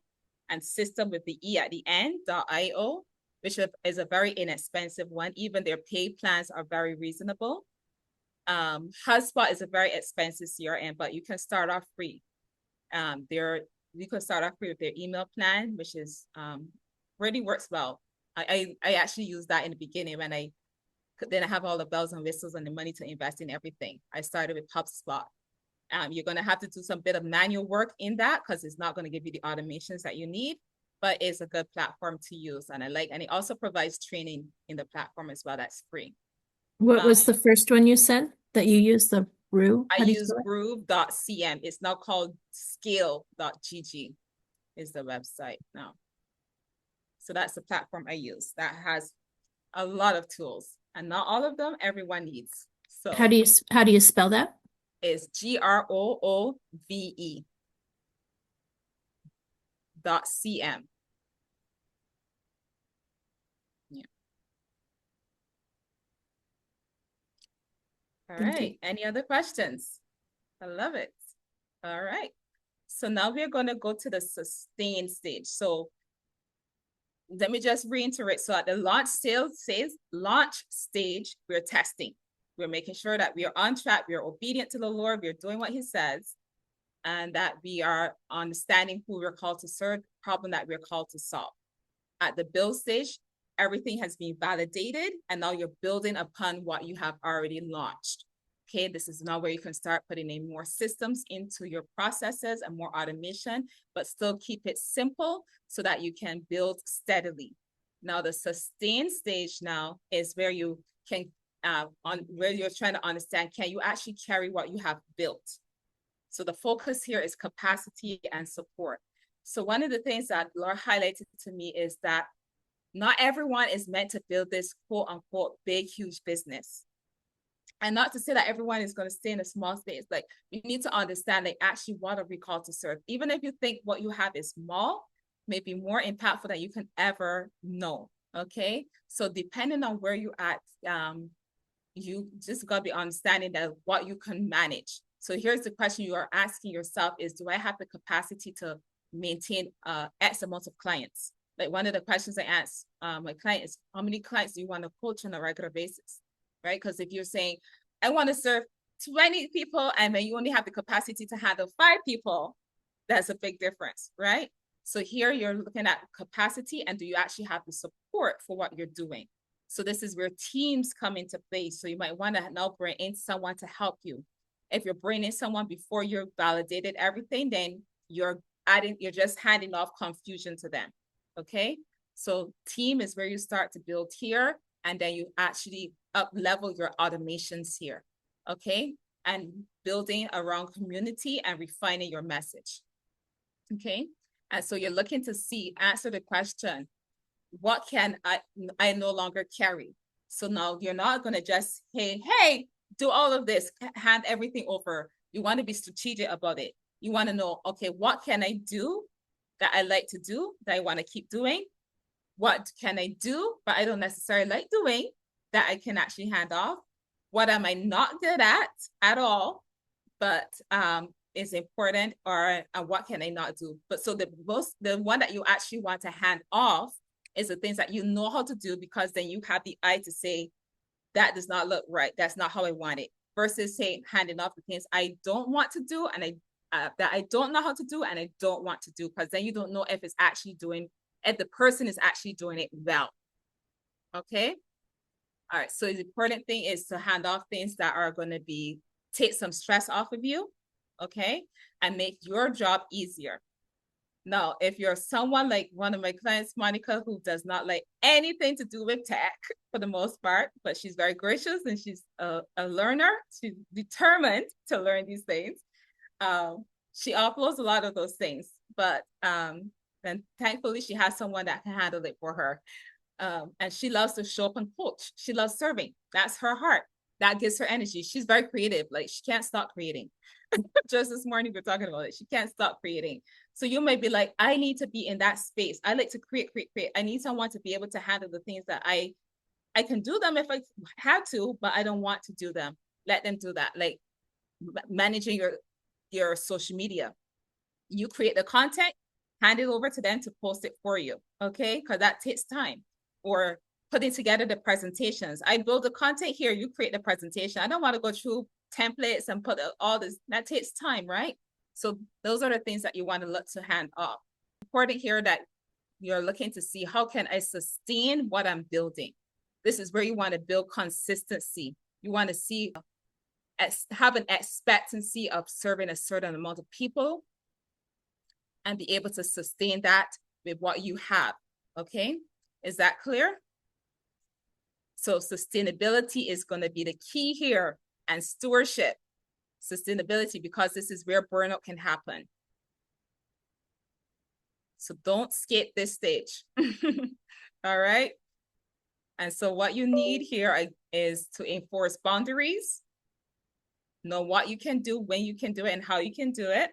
and system with the E at the end.io, which is a very inexpensive one. Even their pay plans are very reasonable. HubSpot is a very expensive CRM, but you can start off free. You can start off free with their email plan, which is really works well. I actually used that in the beginning when I didn't have all the bells and whistles and the money to invest in everything. I started with HubSpot. You're going to have to do some bit of manual work in that because it's not going to give you the automations that you need, but it's a good platform to use. And it also provides training in the platform as well. That's free. What was the first one you said that you used, the Rue? I How do you use spell it? groove.cm. It's now called scale.gg is the website now. So that's the platform I use that has a lot of tools, and not all of them everyone needs. So How do you spell that? it's GROOVE .cm. Yeah. All Thank you. right. Any other questions? I love it. All right. So now we're going to go to the sustain stage. So let me just reiterate. So at the launch stage, we're testing. We're making sure that we are on track. We are obedient to the Lord. We're doing what he says, and that we are understanding who we're called to serve, problem that we're called to solve. At the build stage, everything has been validated, and now you're building upon what you have already launched. Okay, this is now where you can start putting in more systems into your processes and more automation, but still keep it simple so that you can build steadily. Now, the sustain stage now is where you can, where you're trying to understand, can you actually carry what you have built? So the focus here is capacity and support. So one of the things that Laura highlighted to me is that not everyone is meant to build this quote unquote big, huge business. And not to say that everyone is going to stay in a small space. Like, you need to understand, like, actually what are we called to serve? Even if you think what you have is small, may be more impactful than you can ever know. Okay. So depending on where you're at, you just got to be understanding that what you can manage. So here's the question you are asking yourself is, do I have the capacity to maintain X amount of clients? Like, one of the questions I ask my client is, how many clients do you want to coach on a regular basis? Right? Because if you're saying, I want to serve 20 people and then you only have the capacity to handle 5 people, that's a big difference, right? So here you're looking at capacity, and do you actually have the support for what you're doing? So this is where teams come into play. So you might want to now bring in someone to help you. If you're bringing someone before you're validated everything, then you're just handing off confusion to them. Okay. So team is where you start to build here, and then you actually up level your automations here. Okay. And building around community and refining your message. Okay. And so you're looking to answer the question, what can I no longer carry? So now you're not going to just, hey, do all of this, hand everything over. You want to be strategic about it. You want to know, okay, what can I do that I like to do, that I want to keep doing? What can I do, but I don't necessarily like doing, that I can actually hand off? What am I not good at all, but is important, or what can I not do? But so the one that you actually want to hand off is the things that you know how to do, because then you have the eye to say, that does not look right. That's not how I want it. Versus saying, handing off the things I don't want to do, and that I don't know how to do, and I don't want to do, because then you don't know if if the person is actually doing it well. Okay. All right. So the important thing is to hand off things that are going to take some stress off of you. Okay. And make your job easier. Now, if you're someone like one of my clients, Monica, who does not like anything to do with tech for the most part, but she's very gracious and she's a learner. She's determined to learn these things. She offloads a lot of those things, but then thankfully she has someone that can handle it for her. And she loves to show up and coach. She loves serving. That's her heart. That gives her energy. She's very creative. Like, she can't stop creating. Just this morning we were talking about it. She can't stop creating. So you may be like, I need to be in that space. I like to create. I need someone to be able to handle the things that I can do them if I have to, but I don't want to do them. Let them do that. Like managing your social media. You create the content, hand it over to them to post it for you. Okay. Because that takes time. Or putting together the presentations. I build the content here. You create the presentation. I don't want to go through templates and put all this. That takes time, right? So those are the things that you want to look to hand off. Important here that you're looking to see, how can I sustain what I'm building? This is where you want to build consistency. You want to have an expectancy of serving a certain amount of people and be able to sustain that with what you have. Okay. Is that clear? So sustainability is going to be the key here, and stewardship. sustainability, because this is where burnout can happen. So don't skip this stage. All right. And so what you need here is to enforce boundaries, know what you can do, when you can do it, and how you can do it.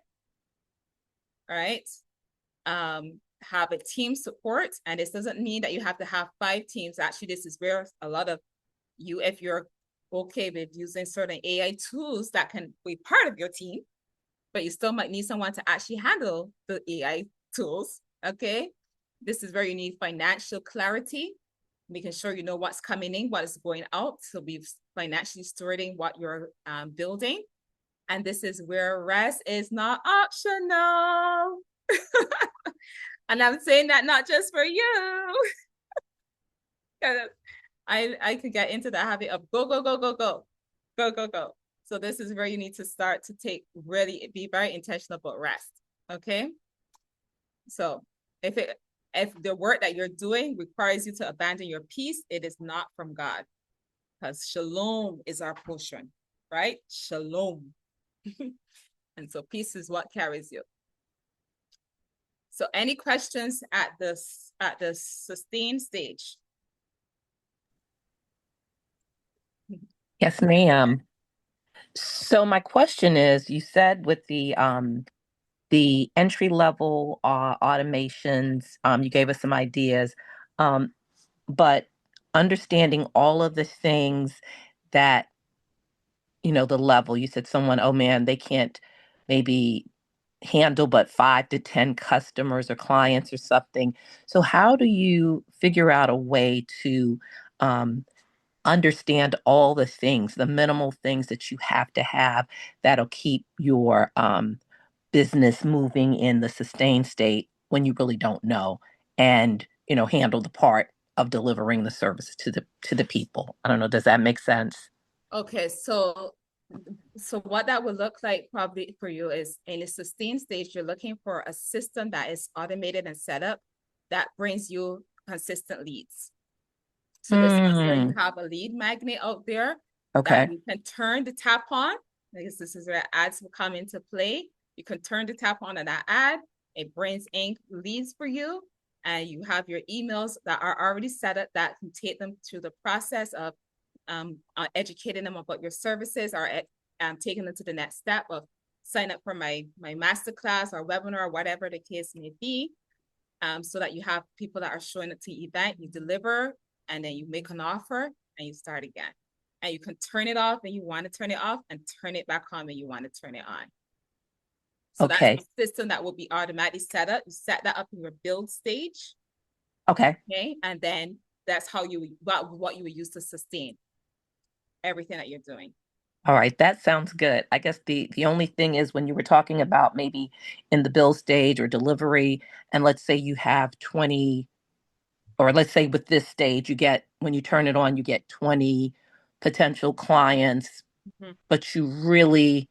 All right. Have a team support. And this doesn't mean that you have to have 5 teams. Actually, this is where a lot of you, if you're okay with using certain AI tools that can be part of your team, but you still might need someone to actually handle the AI tools. Okay. This is where you need financial clarity, making sure you know what's coming in, what is going out. So be financially stewarding what you're building. And this is where rest is not optional. And I'm saying that not just for you. I could get into the habit of go, go, go, go, go, go, go, go. So this is where you need to start to be very intentional about rest. Okay. So if the work that you're doing requires you to abandon your peace, it is not from God, because shalom is our portion, right? Shalom. And so peace is what carries you. So any questions at the sustain stage? Yes, ma'am. So my question is, you said with the entry level automations, you gave us some ideas, but understanding all of the things that, the level, you said someone, oh man, they can't maybe handle but 5 to 10 customers or clients or something. So how do you figure out a way to understand all the things, the minimal things that you have to have that'll keep your business moving in the sustained state when you really don't know, and handle the part of delivering the service to the people? I don't know, does that make sense? Okay, so what that would look like probably for you is, in a sustained stage, you're looking for a system that is automated and set up that brings you consistent leads. So this is where you have a lead magnet out there that Okay. you can turn the tap on. I guess this is where ads will come into play. You can turn the tap on that ad. It brings in leads for you. And you have your emails that are already set up that can take them through the process of educating them about your services, or taking them to the next step of sign up for my masterclass or webinar or whatever the case may be. So that you have people that are showing up to the event, you deliver, and then you make an offer and you start again. And you can turn it off when you want to turn it off, and turn it back on when you want to turn it on. So Okay. that's a system that will be automatically set up. You set that up in your build stage. Okay. Okay. And then that's how what you would use to sustain everything that you're doing. All right, that sounds good. I guess the only thing is, when you were talking about maybe in the build stage or delivery, and let's say you have 20, or let's say with this stage, when you turn it on, you get 20 potential clients, but you really,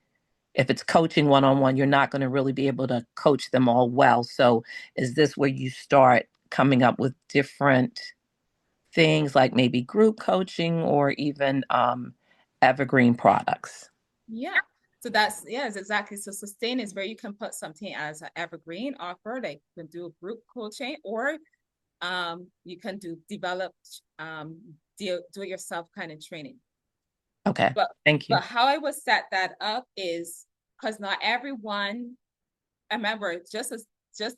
if it's coaching one-on-one, you're not going to really be able to coach them all well. So is this where you start coming up with different things, like maybe group coaching or even evergreen products? Yeah. So that's, yes, exactly. So sustain is where you can put something as an evergreen offer. Like you can do group coaching, or you can develop do it yourself kind of training. Okay. But Thank you. how I would set that up is, because not everyone, remember, just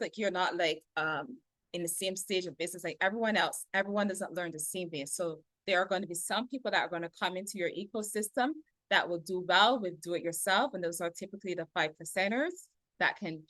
like you're not like in the same stage of business like everyone else. Everyone doesn't learn the same way. So there are going to be some people that are going to come into your ecosystem that will do well with do it yourself, and those are typically the 5%ers that can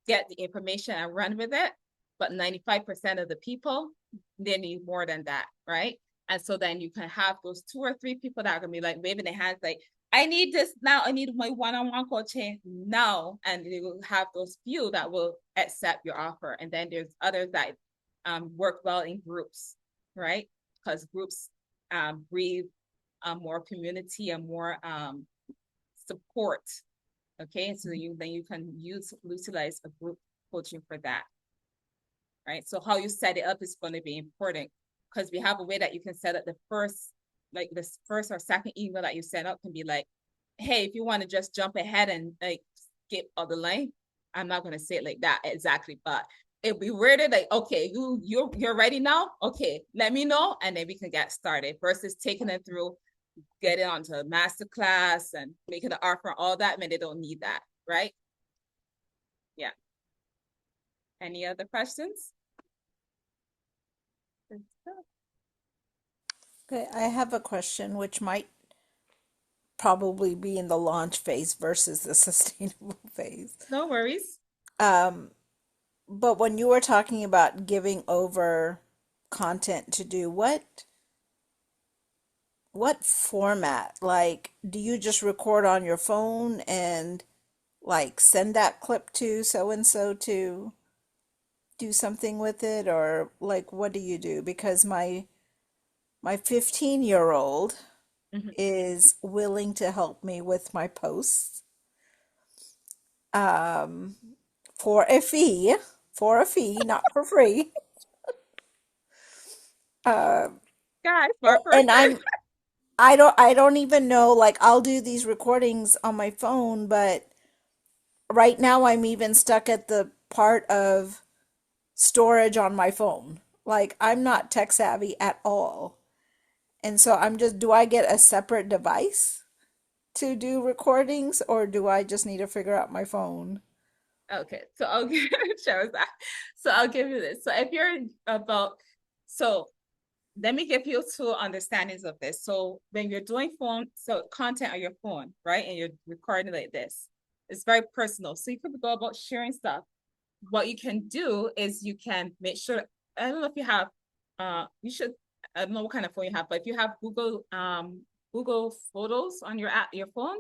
get the information and run with it. But 95% of the people, they need more than that, right? And so then you can have those 2 or 3 people that are going to be like waving their hands like, I need this now. I need my one-on-one coaching now. And you will have those few that will accept your offer. And then there's others that work well in groups, right? Because groups breathe more community and more support. Okay, so then you can utilize a group coaching for that, right? So how you set it up is going to be important, because we have a way that you can set up the first or second email that you send out can be like, hey, if you want to just jump ahead and like skip all the line, I'm not gonna say it like that exactly, but if we worded like, okay, you're ready now, okay, let me know, and then we can get started. Versus taking it through, get it onto a master class and making the offer, all that, man, they don't need that, right? Yeah. Any other questions? Okay, I have a question which might probably be in the launch phase versus the sustainable phase. No worries. Um, but when you were talking about giving over content to do, what format? Like, do you just record on your phone and like send that clip to so and so to do something with it, or like what do you do? Because my 15-year-old Mhm. is willing to help me with my posts um for a fee, not for free. Uh, Guys, for a and person. I don't even know, like I'll do these recordings on my phone, but right now I'm even stuck at the part of storage on my phone. Like I'm not tech savvy at all. And so I'm just, do I get a separate device to do recordings or do I just need to figure out my phone? Okay, so I'll give shows that. So I'll give you this. So if you're about, so let me give you two understandings of this. So when you're doing phone, so content on your phone, right, and you're recording like this, it's very personal. So you could go about sharing stuff. What you can do is you can make sure, I don't know if you have, you should, I don't know what kind of phone you have, but if you have Google Photos on your app, your phone,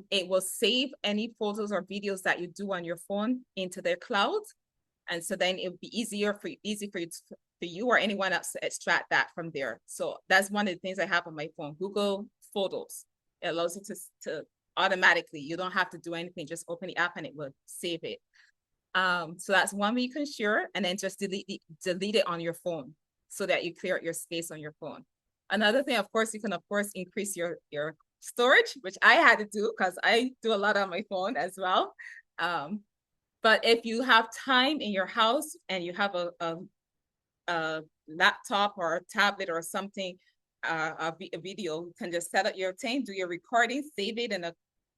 it will save any photos or videos that you do on your phone into their cloud. And so then it would be easy for you for you or anyone else to extract that from there. So that's one of the things I have on my phone, Google Photos. It allows you to automatically, you don't have to do anything, just open the app and it will save it. So that's one way you can share, and then just delete it on your phone so that you clear out your space on your phone. Another thing, of course, you can of course increase your storage, which I had to do because I do a lot on my phone as well. But if you have time in your house and you have a laptop or a tablet or something, a video, you can just set up your thing, do your recording, save it in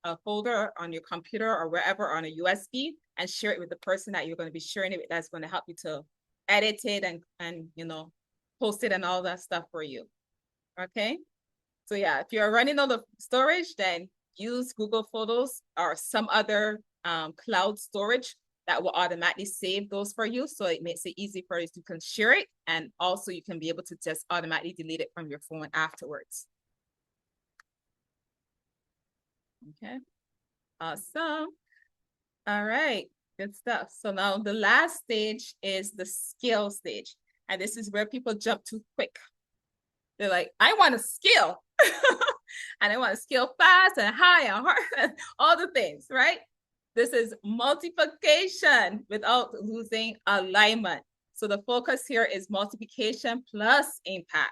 a folder on your computer or wherever on a USB, and share it with the person that you're going to be sharing it with. That's going to help you to edit it and post it and all that stuff for you. Okay. So yeah, if you're running out of storage, then use Google Photos or some other cloud storage that will automatically save those for you. So it makes it easy for you to can share it. And also you can be able to just automatically delete it from your phone afterwards. Okay, awesome. All right, good stuff. So now the last stage is the skill stage. And this is where people jump too quick. They're like, I want to skill. And I want to scale fast and high and hard and all the things, right? This is multiplication without losing alignment. So the focus here is multiplication plus impact.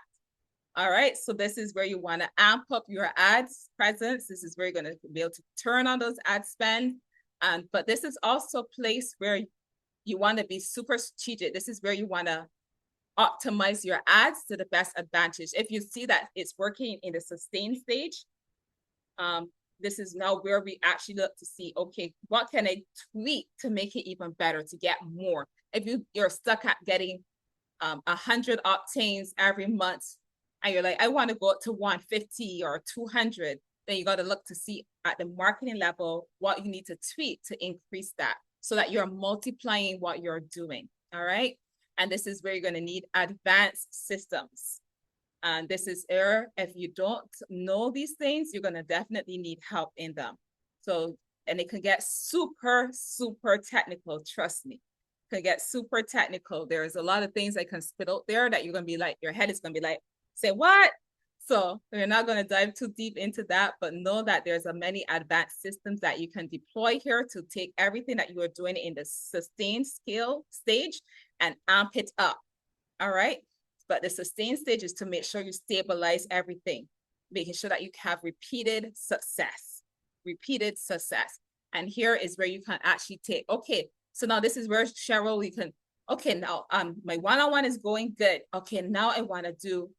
All right, so this is where you want to amp up your ads presence. This is where you're going to be able to turn on those ad spend. But this is also a place where you want to be super strategic. This is where you want to optimize your ads to the best advantage. If you see that it's working in the sustain stage, this is now where we actually look to see, okay, what can I tweak to make it even better, to get more? If you're stuck at getting 100 octanes every month, and you're like, I want to go up to 150 or 200, then you got to look to see at the marketing level what you need to tweak to increase that so that you're multiplying what you're doing. All right. And this is where you're going to need advanced systems. And this is if you don't know these things, you're going to definitely need help in them. So, and it can get super, super technical. Trust me, it can get super technical. There's a lot of things I can spit out there that you're going to be like, your head is going to be like, say what? So we're not going to dive too deep into that, but know that there's a many advanced systems that you can deploy here to take everything that you are doing in the sustained scale stage and amp it up. All right. But the sustained stage is to make sure you stabilize everything. making sure that you have repeated success. And here is where you can actually take, okay, so now this is where, Cheryl, we can, okay, now my one-on-one is going good. Okay, now I want to do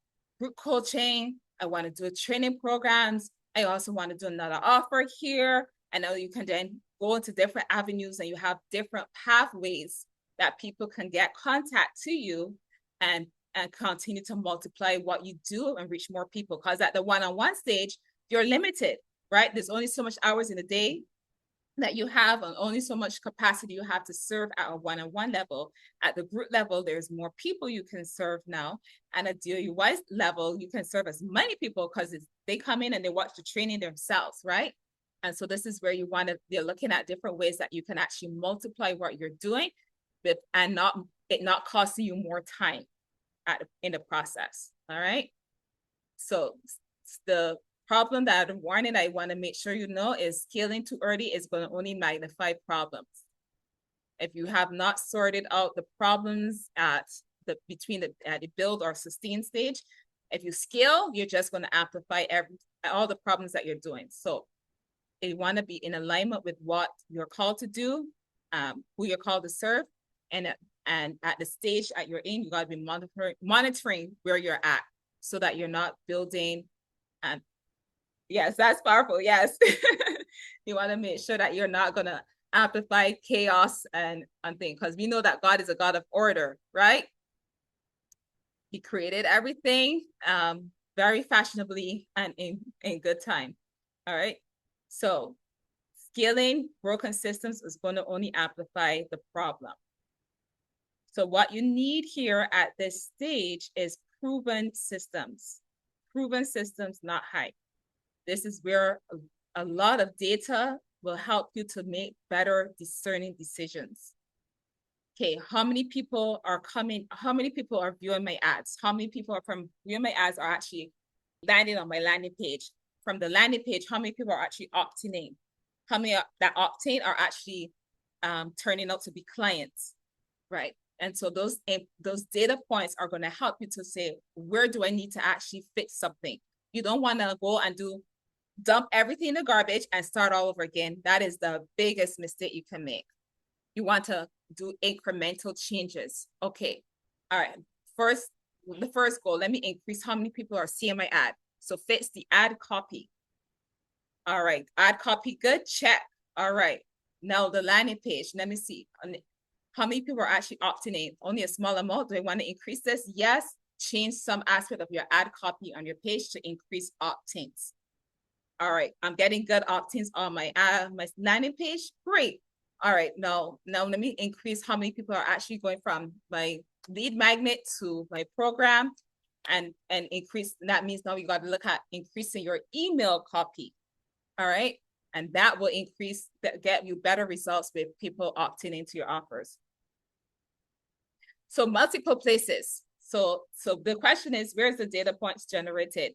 group coaching. I want to do training programs. I also want to do another offer here. And now you can then go into different avenues and you have different pathways that people can get contact to you and continue to multiply what you do and reach more people. Because at the one-on-one stage, you're limited, right? There's only so much hours in a day that you have, and only so much capacity you have to serve at a one-on-one level. At the group level, there's more people you can serve now. And at DOUY level, you can serve as many people because they come in and they watch the training themselves, right? And so this is where you want to, you're looking at different ways that you can actually multiply what you're doing and it not costing you more time in the process. All right. So the problem that I'm warning I want to make sure you know is scaling too early is going to only magnify problems. If you have not sorted out the problems between the build or sustain stage, if you scale, you're just going to amplify all the problems that you're doing. So you want to be in alignment with what you're called to do, who you're called to serve, and at the stage at your aim, you got to be monitoring where you're at so that you're not building. Yes, that's powerful. Yes. You want to make sure that you're not going to amplify chaos and things, because we know that God is a God of order, right? He created everything very fashionably and in good time. All right. So scaling broken systems is going to only amplify the problem. So what you need here at this stage is proven systems, not hype. This is where a lot of data will help you to make better discerning decisions. Okay, how many people are coming? How many people are viewing my ads? How many people are from viewing my ads are actually landing on my landing page? From the landing page, how many people are actually opting in? How many that opt in are actually turning out to be clients, right? And so those data points are going to help you to say, where do I need to actually fix something? You don't want to go and dump everything in the garbage and start all over again. That is the biggest mistake you can make. You want to do incremental changes. Okay. All right. The first goal, let me increase how many people are seeing my ad. So fix the ad copy. All right. Ad copy, good. Check. All right. Now the landing page, let me see. How many people are actually opting in? Only a small amount. Do I want to increase this? Yes. Change some aspect of your ad copy on your page to increase opt-ins. All right, I'm getting good opt-ins on my landing page. Great. All right, now let me increase how many people are actually going from my lead magnet to my program and increase. That means now you got to look at increasing your email copy. All right. And that will get you better results with people opting into your offers. So multiple places. So the question is, where's the data points generated?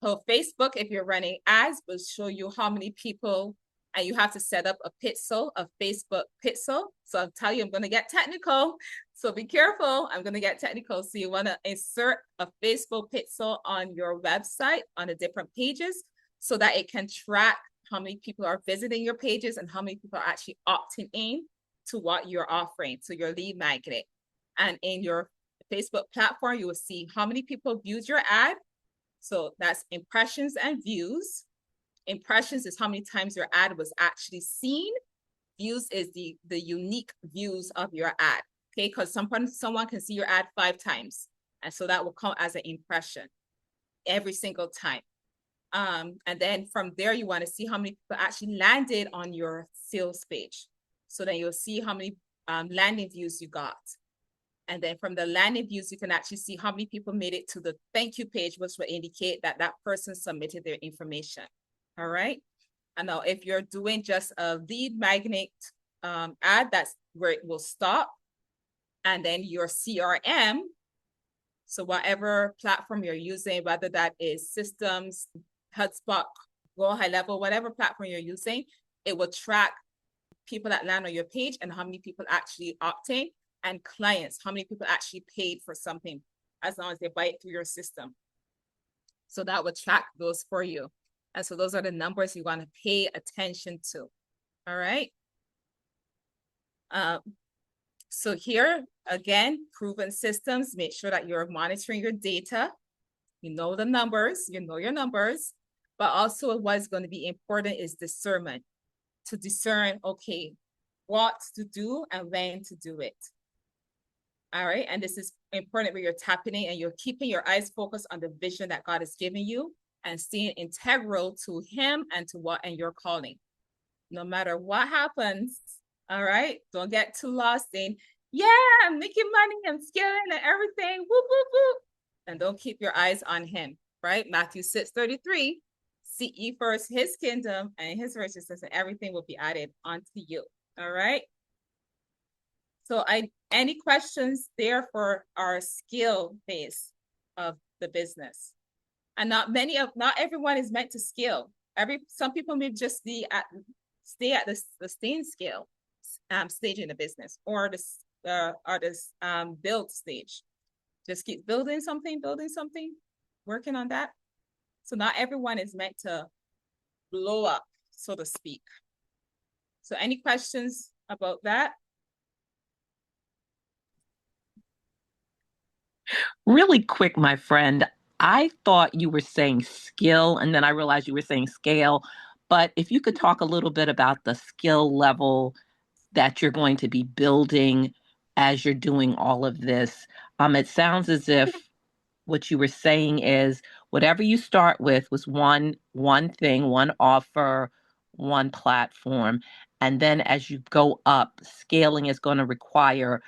So Facebook, if you're running ads, will show you how many people, and you have to set up a Facebook pixel. So I'll tell you, I'm going to get technical. So be careful. I'm going to get technical. So you want to insert a Facebook pixel on your website on the different pages so that it can track how many people are visiting your pages and how many people are actually opting in to what you're offering, to your lead magnet. And in your Facebook platform, you will see how many people viewed your ad. So that's impressions and views. Impressions is how many times your ad was actually seen. Views is the unique views of your ad. Okay, because someone can see your ad 5 times. And so that will count as an impression every single time. And then from there, you want to see how many people actually landed on your sales page. So then you'll see how many landing views you got. And then from the landing views, you can actually see how many people made it to the thank you page, which will indicate that that person submitted their information. All right. And now if you're doing just a lead magnet ad, that's where it will stop. And then your CRM. So whatever platform you're using, whether that is Systems, HubSpot, Go High Level, whatever platform you're using, it will track people that land on your page and how many people actually opt in. And clients, how many people actually paid for something as long as they buy it through your system. So that would track those for you. And so those are the numbers you want to pay attention to. All right. So here, again, proven systems, make sure that you're monitoring your data. You know the numbers, you know your numbers, but also what's going to be important is discernment, to discern, okay, what to do and when to do it. All right, and this is important where you're tapping in and you're keeping your eyes focused on the vision that God has given you and staying integral to Him and to what and your calling. No matter what happens, all right, don't get too lost in, yeah, I'm making money, I'm scaling and everything, whoop, whoop, whoop. And don't keep your eyes on Him, right? Matthew 6:33, seek ye first His kingdom and His righteousness, and everything will be added onto you, all right? So any questions there for our skill phase of the business? And not everyone is meant to scale. Some people may just stay at the staying scale stage in the business, or this build stage. Just keep building something, working on that. So not everyone is meant to blow up, so to speak. So any questions about that? Really quick, my friend. I thought you were saying skill, and then I realized you were saying scale. But if you could talk a little bit about the skill level that you're going to be building as you're doing all of this. It sounds as if what you were saying is whatever you start with was one thing, one offer, one platform. And then as you go up, scaling is going to require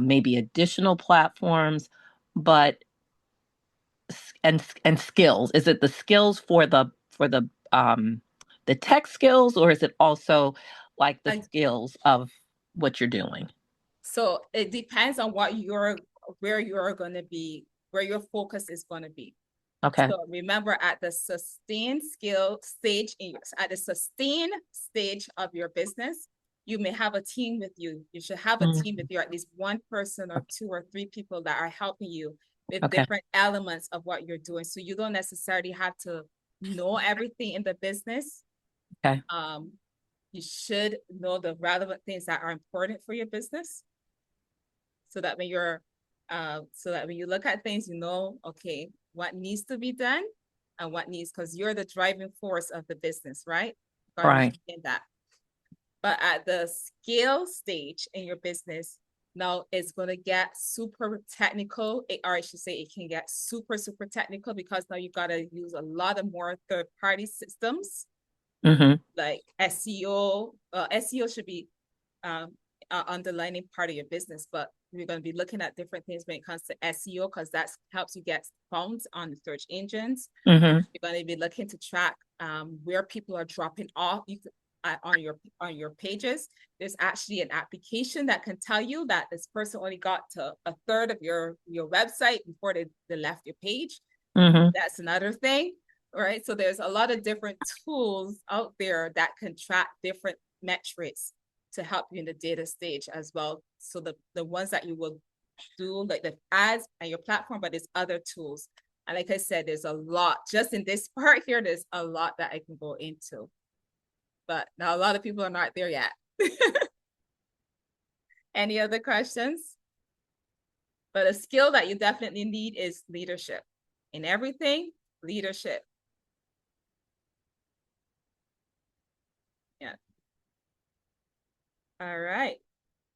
maybe additional platforms, but and skills. Is it the skills for the tech skills, or is it also like the skills of what you're doing? So it depends on where you're going to be, where your focus is going to be. Okay. So remember, at the sustained stage of your business, you may have a team with you. You should have a team with you, at least one person or two or three people that are helping you with different elements of what you're doing. So you don't necessarily have to know everything in the business. Okay. You should know the relevant things that are important for your business, so that when you look at things, you know, okay, what needs to be done and because you're the driving force of the business, right? Right. In that. But at the scale stage in your business, now it's going to get super technical, or I should say it can get super, super technical, because now you got to use a lot of more third-party systems, like SEO. SEO should be underlining part of your business, but we're going to be looking at different things when it comes to SEO, because that helps you get found on the search engines. You're going to be looking to track where people are dropping off on your pages. There's actually an application that can tell you that this person only got to a third of your website before they left your page. That's another thing, right? So there's a lot of different tools out there that can track different metrics to help you in the data stage as well. So the ones that you will do, like the ads and your platform, but there's other tools. And like I said, there's a lot, just in this part here, there's a lot that I can go into. But now a lot of people are not there yet. Any other questions? But a skill that you definitely need is leadership. In everything, leadership. Yeah. All right.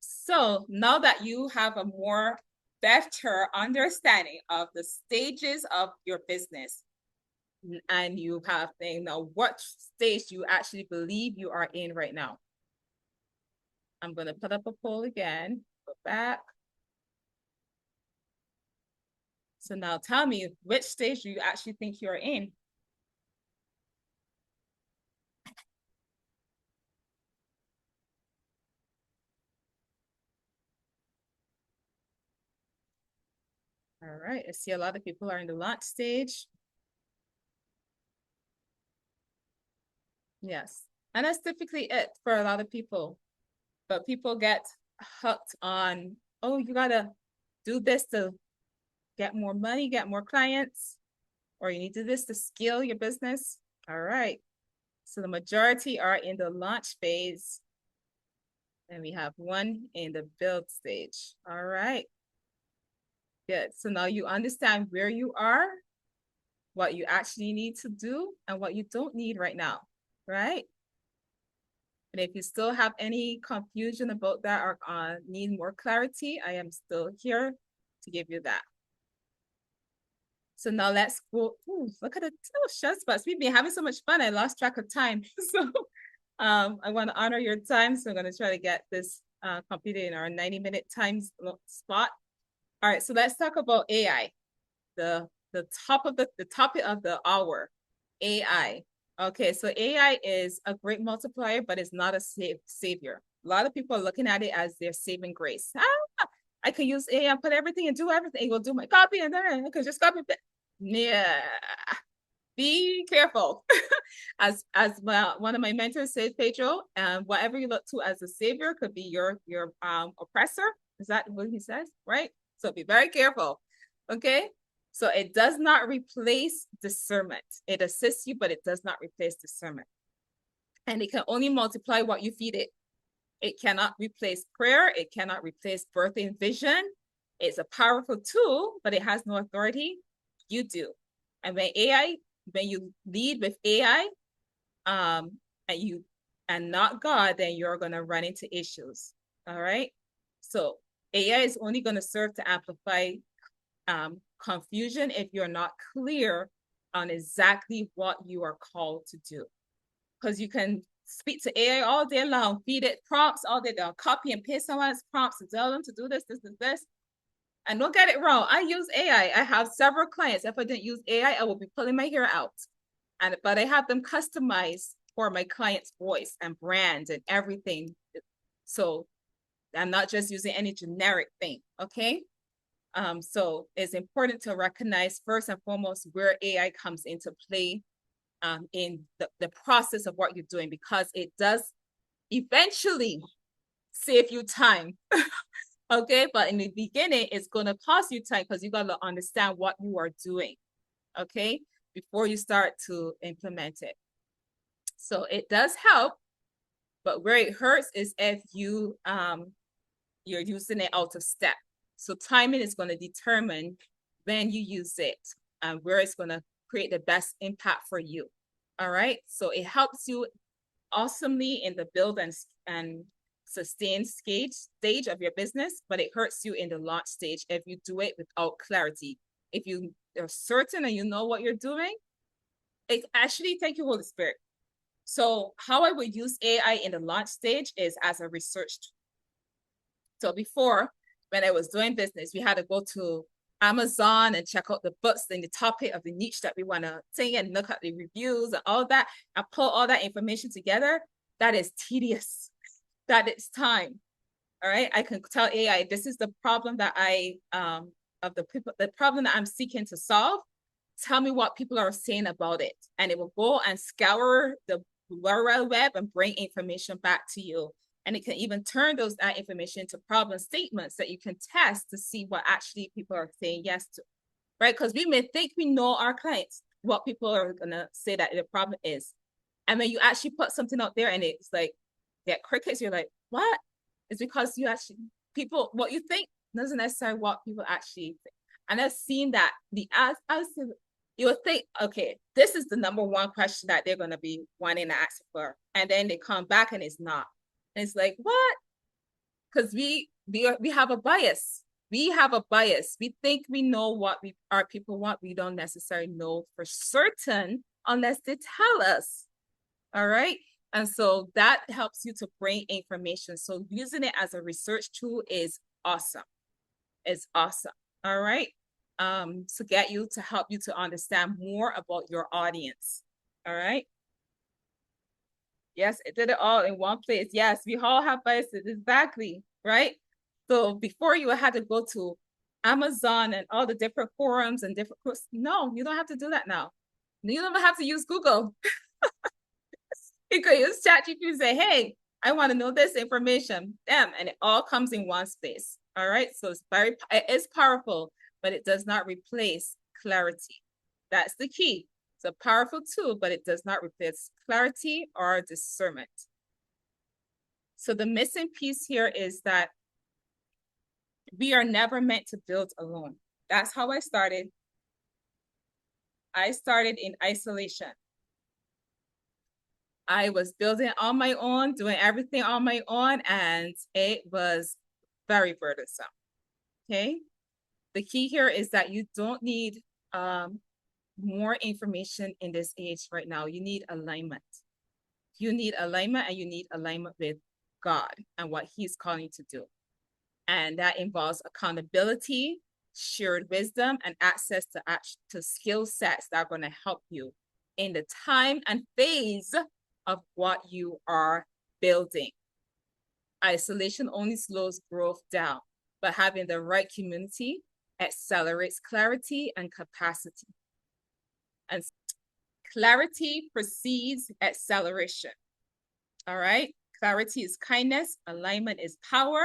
So now that you have a more better understanding of the stages of your business, and you have what stage you actually believe you are in right now. I'm going to put up a poll again. Go back. So now tell me, which stage do you actually think you're in? All right, I see a lot of people are in the launch stage. Yes, and that's typically it for a lot of people. But people get hooked on, oh, you gotta do this to get more money, get more clients. or you need to do this to scale your business. All right. So the majority are in the launch phase. And we have one in the build stage. All right. Good. So now you understand where you are, what you actually need to do, and what you don't need right now. Right. And if you still have any confusion about that or need more clarity, I am still here to give you that. So now let's go. Ooh, look at the shuts butts. We've been having so much fun. I lost track of time. So I want to honor your time. So I'm going to try to get this completed in our 90-minute time spot. All right. So let's talk about AI. The topic of the hour, AI. Okay, so AI is a great multiplier, but it's not a savior. A lot of people are looking at it as their saving grace. I can use AI and put everything and do everything. It will do my copy and then I can just copy it. Yeah, be careful. As one of my mentors said, Pedro, whatever you look to as a savior could be your oppressor. Is that what he says? Right? So be very careful. Okay. So it does not replace discernment. It assists you, but it does not replace discernment. And it can only multiply what you feed it. It cannot replace prayer. It cannot replace birthing vision. It's a powerful tool, but it has no authority. You do. And when you lead with AI, and not God, then you're going to run into issues. All right. So AI is only going to serve to amplify confusion if you're not clear on exactly what you are called to do. Because you can speak to AI all day long, feed it prompts all day long, copy and paste someone's prompts and tell them to do this. And don't get it wrong. I use AI. I have several clients. If I didn't use AI, I would be pulling my hair out. But I have them customized for my client's voice and brand and everything. So I'm not just using any generic thing. Okay. So it's important to recognize first and foremost where AI comes into play in the process of what you're doing, because it does eventually save you time. Okay, but in the beginning, it's going to cost you time because you got to understand what you are doing, okay, before you start to implement it. So it does help, but where it hurts is if you're using it out of step. So timing is going to determine when you use it and where it's going to create the best impact for you. All right. So it helps you awesomely in the build and sustain stage of your business, but it hurts you in the launch stage if you do it without clarity. If you are certain and you know what you're doing, it actually, thank you, Holy Spirit. So how I would use AI in the launch stage is as a research tool. So before, when I was doing business, we had to go to Amazon and check out the books and the topic of the niche that we want to say and look at the reviews and all that and pull all that information together. That is tedious. That is time. All right. I can tell AI, this is the problem that the problem that I'm seeking to solve. Tell me what people are saying about it. And it will go and scour the World Web and bring information back to you. And it can even turn that information into problem statements that you can test to see what actually people are saying yes to, right? Because we may think we know our clients, what people are going to say that the problem is. And when you actually put something out there and it's like, get crickets, you're like, what? It's because what you think doesn't necessarily what people actually think. And I've seen that you would think, okay, this is the number one question that they're going to be wanting to ask for. And then they come back and it's not. And it's like, what? Because we have a bias. We have a bias. We think we know what our people want. We don't necessarily know for certain unless they tell us. All right. And so that helps you to bring information. So using it as a research tool is awesome. It's awesome. All right. To help you to understand more about your audience. All right. Yes, it did it all in one place. Yes, we all have biases. Exactly. Right. So before you had to go to Amazon and all the different forums and different courses. No, you don't have to do that now. You don't have to use Google. You could use ChatGPT and say, hey, I want to know this information. Damn, and it all comes in one space. All right. So it is powerful, but it does not replace clarity. That's the key. It's a powerful tool, but it does not replace clarity or discernment. So the missing piece here is that we are never meant to build alone. That's how I started. I started in isolation. I was building on my own, doing everything on my own, and it was very burdensome. Okay. The key here is that you don't need more information in this age right now. You need alignment. You need alignment, and you need alignment with God and what He's calling you to do. And that involves accountability, shared wisdom, and access to skill sets that are going to help you in the time and phase of what you are building. Isolation only slows growth down, but having the right community accelerates clarity and capacity. And clarity precedes acceleration. All right? Clarity is kindness, alignment is power,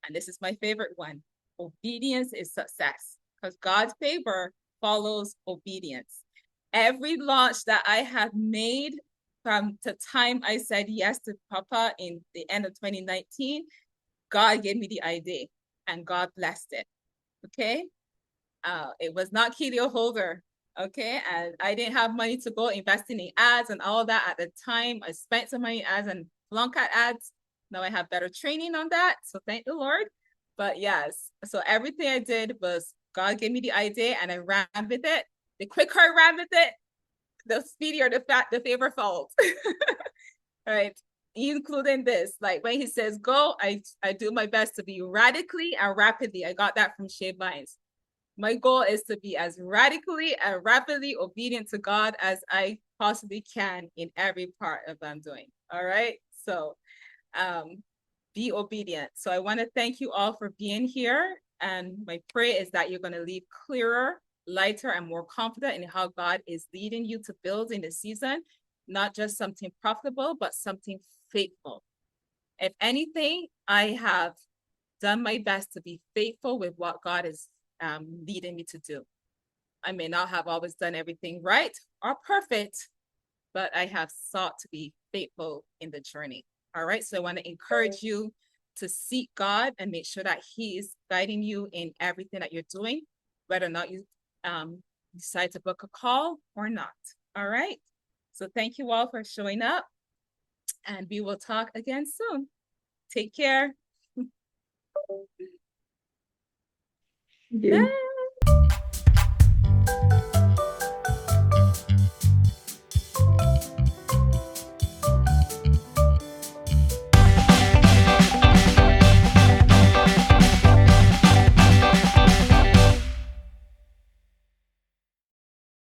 and this is my favorite one. Obedience is success, because God's favor follows obedience. Every launch that I have made from the time I said yes to Papa in the end of 2019, God gave me the idea and God blessed it. Okay. It was not Keto Holder. Okay. And I didn't have money to go investing in ads and all that at the time. I spent some money ads and flunk at ads. Now I have better training on that. So thank the Lord. But yes, so everything I did was God gave me the idea and I ran with it. The quicker I ran with it, the speedier the favor falls. Right, including this, like when he says go, I do my best to be radically and rapidly. I got that from Shay Vines. My goal is to be as radically and rapidly obedient to God as I possibly can in every part of what I'm doing. All right, so be obedient. So I want to thank you all for being here, and my prayer is that you're going to leave clearer, lighter, and more confident in how God is leading you to build in the season, not just something profitable, but something faithful. If anything, I have done my best to be faithful with what God is leading me to do. I may not have always done everything right or perfect, but I have sought to be faithful in the journey. All right, so I want to encourage you to seek God and make sure that He is guiding you in everything that you're doing, whether or not you decide to book a call or not. All right, so thank you all for showing up, and we will talk again soon. Take care. Thank you. Bye.